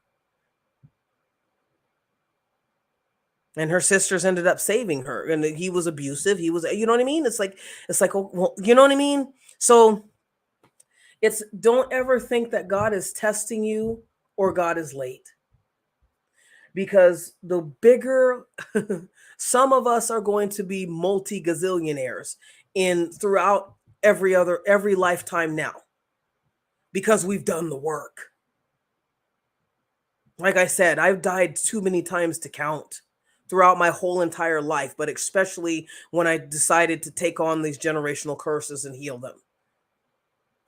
And her sisters ended up saving her, and he was abusive. He was, you know what I mean? It's like, oh, well, you know what I mean? So it's, don't ever think that God is testing you or God is late, because the bigger some of us are going to be multi gazillionaires in throughout every lifetime now, because we've done the work. Like I said, I've died too many times to count throughout my whole entire life, but especially when I decided to take on these generational curses and heal them.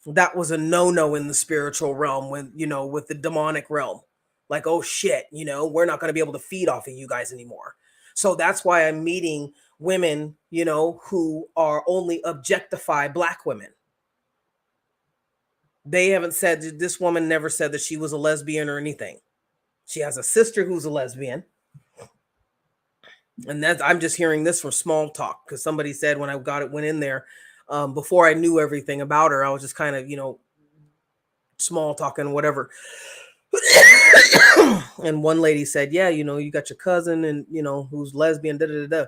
That was a no-no in the spiritual realm, when, with the demonic realm. Like, oh shit, we're not going to be able to feed off of you guys anymore. So that's why I'm meeting women, who are only objectify Black women. They haven't said, this woman never said that she was a lesbian or anything. She has a sister who's a lesbian. And I'm just hearing this from small talk, because somebody said when I went in there, before I knew everything about her, I was just kind of, small talking, whatever. And one lady said, yeah, you got your cousin and, who's lesbian, da da da.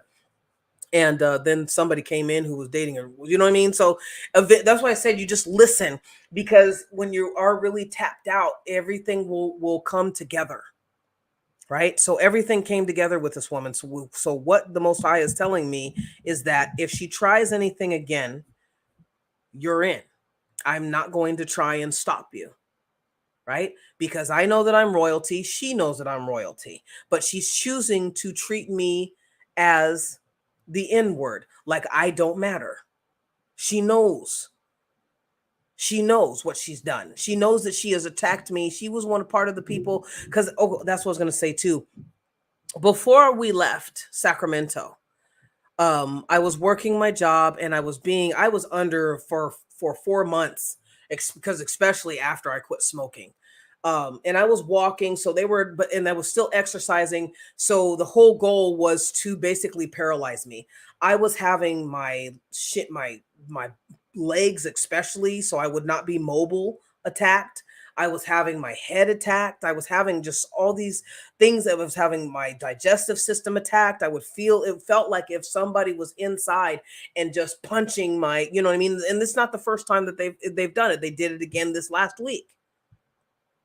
And then somebody came in who was dating her. You know what I mean? So that's why I said you just listen, because when you are really tapped out, everything will come together. Right? So everything came together with this woman. So what the Most High is telling me is that if she tries anything again, you're in. I'm not going to try and stop you. Right? Because I know that I'm royalty. She knows that I'm royalty. But she's choosing to treat me as the N-word, like I don't matter. She knows. She knows what she's done. She knows that she has attacked me. She was part of the people, because, that's what I was going to say too. Before we left Sacramento, I was working my job, and I was under for 4 months, because especially after I quit smoking. And I was walking, so and I was still exercising. So the whole goal was to basically paralyze me. I was having my legs, especially, so I would not be mobile, attacked. I was having my head attacked. I was having just all these things. I was having my digestive system attacked. It felt like if somebody was inside and just punching my, you know what I mean? And this is not the first time that they've done it. They did it again this last week.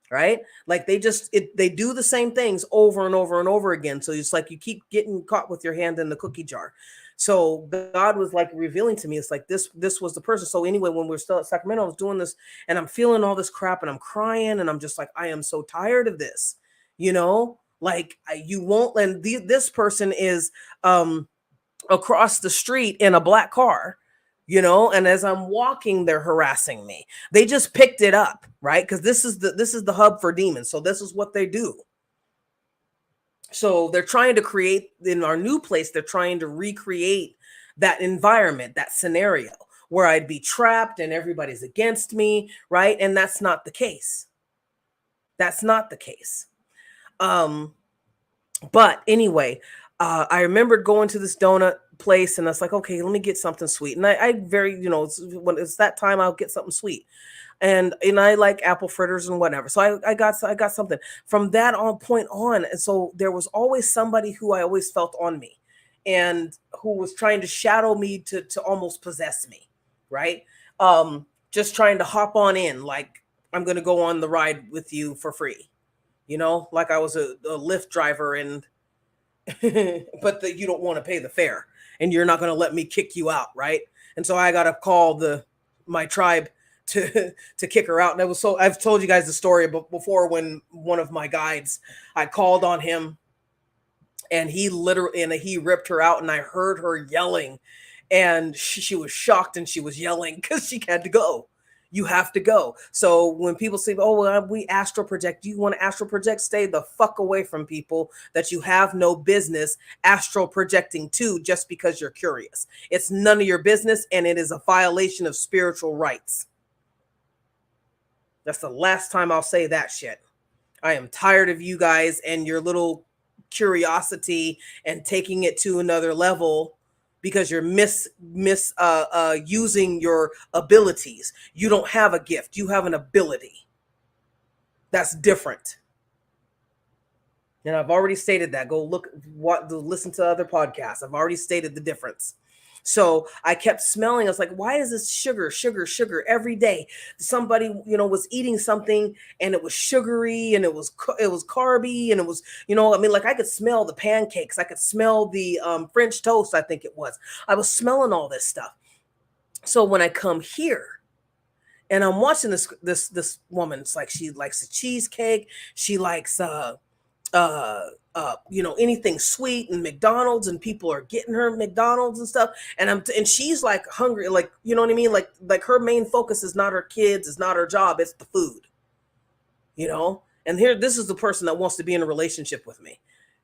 Right? Like they do the same things over and over and over again. So it's like you keep getting caught with your hand in the cookie jar. So God was like revealing to me, it's like this was the person. So anyway, when we were still at Sacramento, I was doing this, and I'm feeling all this crap, and I'm crying, and I'm just like, I am so tired of this, like you won't. And this person is across the street in a black car, and as I'm walking, they're harassing me. They just picked it up, right? Because this is the hub for demons. So this is what they do. So they're trying to create, in our new place, they're trying to recreate that environment, that scenario where I'd be trapped and everybody's against me, right? And that's not the case. That's not the case. But anyway, I remembered going to this donut place, and I was like, okay, let me get something sweet. And I very, when it's that time, I'll get something sweet. And I like apple fritters and whatever. So I got something from that point on. And so there was always somebody who I always felt on me, and who was trying to shadow me to almost possess me. Right. Just trying to hop on in, like, I'm going to go on the ride with you for free, like I was a Lyft driver, and but you don't want to pay the fare, and you're not going to let me kick you out. Right. And so I got to call my tribe to kick her out. And it was so, I've told you guys the story before, when one of my guides, I called on him, and he ripped her out, and I heard her yelling, and she was shocked, and she was yelling because she had to go. You have to go. So when people say, oh, well, we astral project, do you want to astral project? Stay the fuck away from people that you have no business astral projecting to, just because you're curious. It's none of your business, and it is a violation of spiritual rights. That's the last time I'll say that shit. I am tired of you guys and your little curiosity and taking it to another level, because you're using your abilities. You don't have a gift. You have an ability. That's different. And I've already stated that. Go listen to other podcasts. I've already stated the difference. So I kept smelling. I was like, why is this sugar every day? Somebody, was eating something, and it was sugary, and it was carby, and it was, like I could smell the pancakes. I could smell the French toast, I think it was. I was smelling all this stuff. So when I come here and I'm watching this woman, it's like she likes a cheesecake. She likes anything sweet, and McDonald's, and people are getting her McDonald's and stuff, and she's like hungry, like, you know what I mean, like her main focus is not her kids, it's not her job, it's the food, and here, this is the person that wants to be in a relationship with me,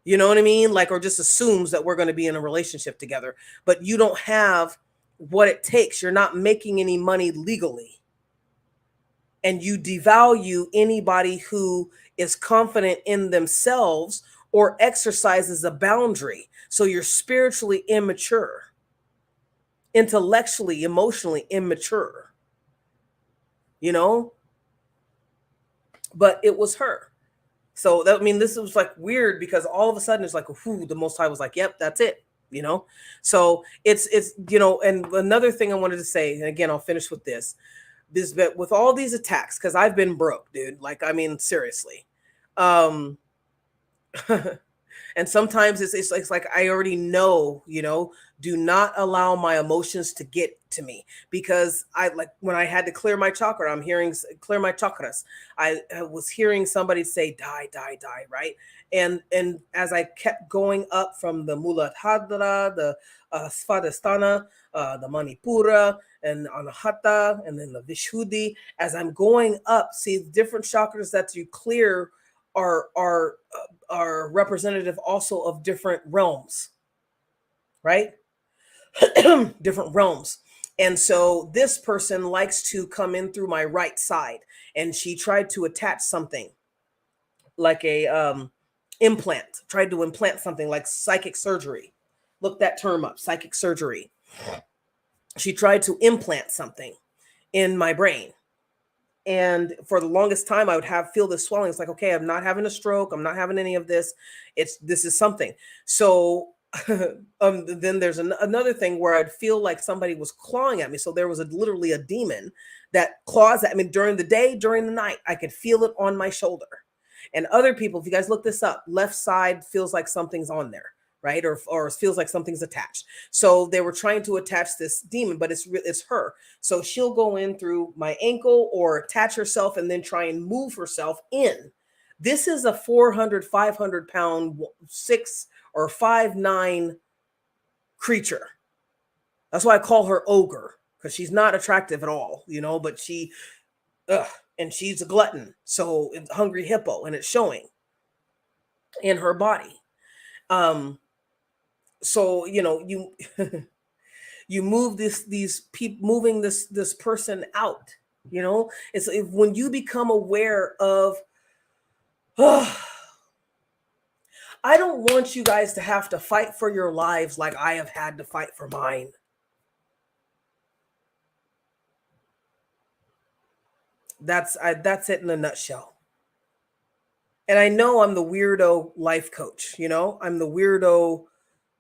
you know what I mean, like, or just assumes that we're going to be in a relationship together, but you don't have what it takes. You're not making any money legally, and you devalue anybody who is confident in themselves or exercises a boundary. So you're spiritually immature, intellectually, emotionally immature, but it was her. So this was like weird, because all of a sudden it's like, whoo, the Most High was like, yep, that's it. So it's, and another thing I wanted to say, and again, I'll finish with this, but with all these attacks, because I've been broke, dude, like, seriously, and sometimes it's like I already know, do not allow my emotions to get to me, because I, like, when I had to clear my chakra, clear my chakras, I was hearing somebody say die, right? And as I kept going up from the Muladhara, the Svadhisthana, the Manipura, and Anahata, and then the Vishuddhi, as I'm going up, see, the different chakras that you clear are representative also of different realms, right? Different realms. And so this person likes to come in through my right side, and she tried to attach something like a tried to implant something like psychic surgery. Look that term up, psychic surgery. She tried to implant something in my brain. And for the longest time, I would feel this swelling. It's like, okay, I'm not having a stroke. I'm not having any of this. This is something. So then there's another thing where I'd feel like somebody was clawing at me. So there was literally a demon that claws at me during the day, during the night. I could feel it on my shoulder. And other people, if you guys look this up, left side feels like something's on there, right? Or it feels like something's attached. So they were trying to attach this demon, but it's her. So she'll go in through my ankle or attach herself and then try and move herself in. This is a 400, 500 pound, 6 or 5'9" creature. That's why I call her ogre, because she's not attractive at all, but and she's a glutton. So it's a hungry hippo, and it's showing in her body. So, you you move moving this person out, it's when you become aware of, I don't want you guys to have to fight for your lives like I have had to fight for mine. That's it in a nutshell. And I know I'm the weirdo life coach, I'm the weirdo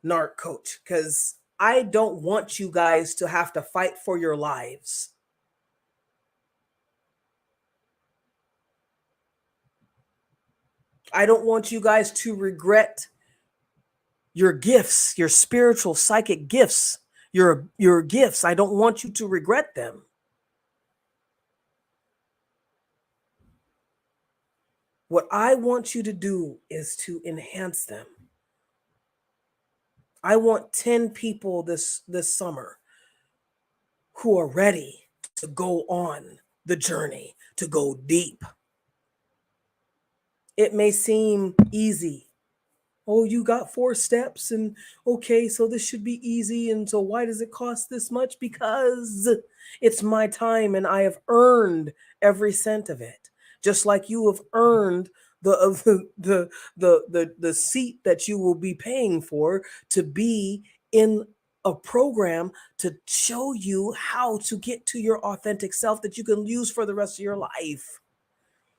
narc coach, because I don't want you guys to have to fight for your lives. I don't want you guys to regret your gifts, your spiritual psychic gifts, your gifts. I don't want you to regret them. What I want you to do is to enhance them. I want 10 people this summer who are ready to go on the journey, to go deep. It may seem easy. Oh, you got 4 steps, and okay, so this should be easy. And so why does it cost this much? Because it's my time and I have earned every cent of it. Just like you have earned the seat that you will be paying for to be in a program to show you how to get to your authentic self that you can use for the rest of your life.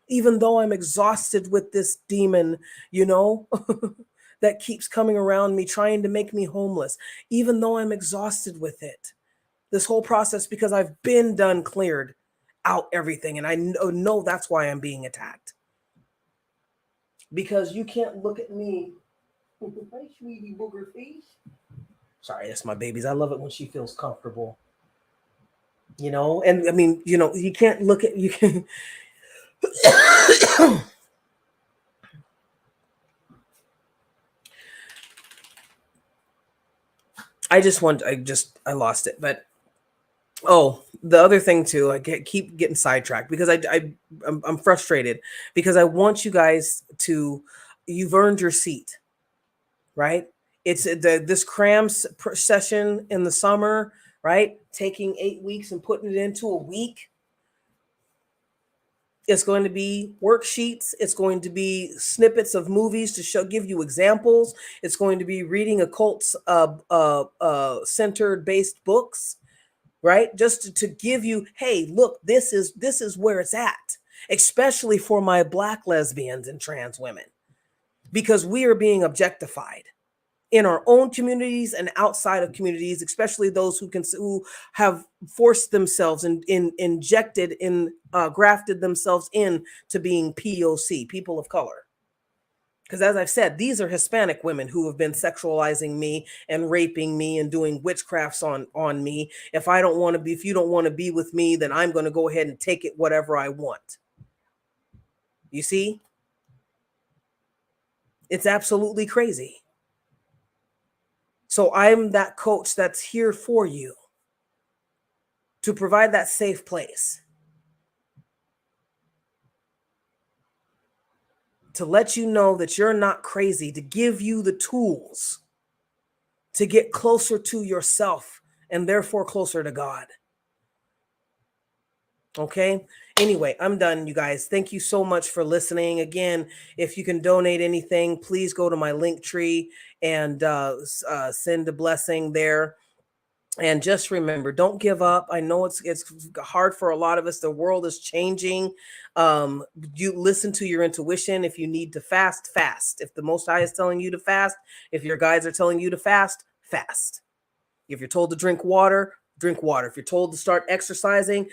Even though I'm exhausted with this demon, that keeps coming around me, trying to make me homeless, even though I'm exhausted with it. This whole process, because I've been done cleared out everything. And I know that's why I'm being attacked. Because you can't look at me. Hi, sweetie booger face. Sorry, that's my babies. I love it when she feels comfortable. And I mean, you can't look at, you can. I lost it. But the other thing too, I keep getting sidetracked because I'm frustrated because I want you guys you've earned your seat, right? It's this cram session in the summer, right? Taking 8 weeks and putting it into a week. It's going to be worksheets. It's going to be snippets of movies to give you examples. It's going to be reading occult centered based books, right? Just to give you, hey, look, this is where it's at, especially for my Black lesbians and trans women, because we are being objectified in our own communities and outside of communities, especially those who have forced themselves and injected in grafted themselves in to being POC, people of color. Because as I've said, these are Hispanic women who have been sexualizing me and raping me and doing witchcrafts on me. If you don't want to be with me, then I'm going to go ahead and take it whatever I want. You see? It's absolutely crazy. So I'm that coach that's here for you to provide that safe place, to let you know that you're not crazy, to give you the tools to get closer to yourself and therefore closer to God. Okay. Anyway, I'm done, you guys. Thank you so much for listening. Again, if you can donate anything, please go to my link tree and send a blessing there. And just remember, don't give up. I know it's hard for a lot of us. The world is changing. You listen to your intuition. If you need to fast, fast. If the Most High is telling you to fast, if your guides are telling you to fast, fast. If you're told to drink water, drink water. If you're told to start exercising,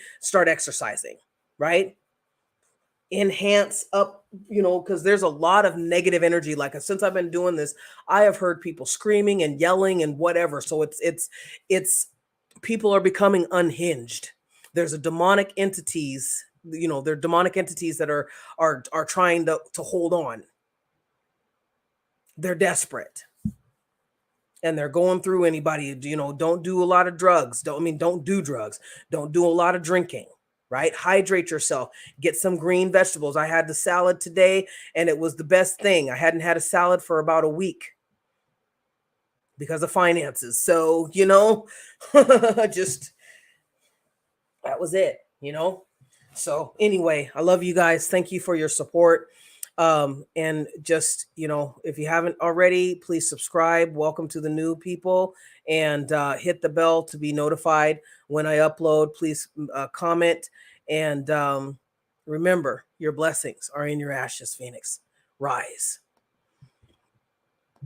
right? Enhance up, because there's a lot of negative energy. Like since I've been doing this, I have heard people screaming and yelling and whatever. So it's people are becoming unhinged. There's a demonic entities, they're demonic entities that are trying to hold on. They're desperate. And they're going through anybody, don't do a lot of drugs. Don't do drugs. Don't do a lot of drinking, right? Hydrate yourself. Get some green vegetables. I had the salad today and it was the best thing. I hadn't had a salad for about a week because of finances. So, just that was it, So anyway, I love you guys. Thank you for your support. And just, if you haven't already, please subscribe. Welcome to the new people, and hit the bell to be notified when I upload. Please comment, and remember, your blessings are in your ashes, Phoenix. Rise.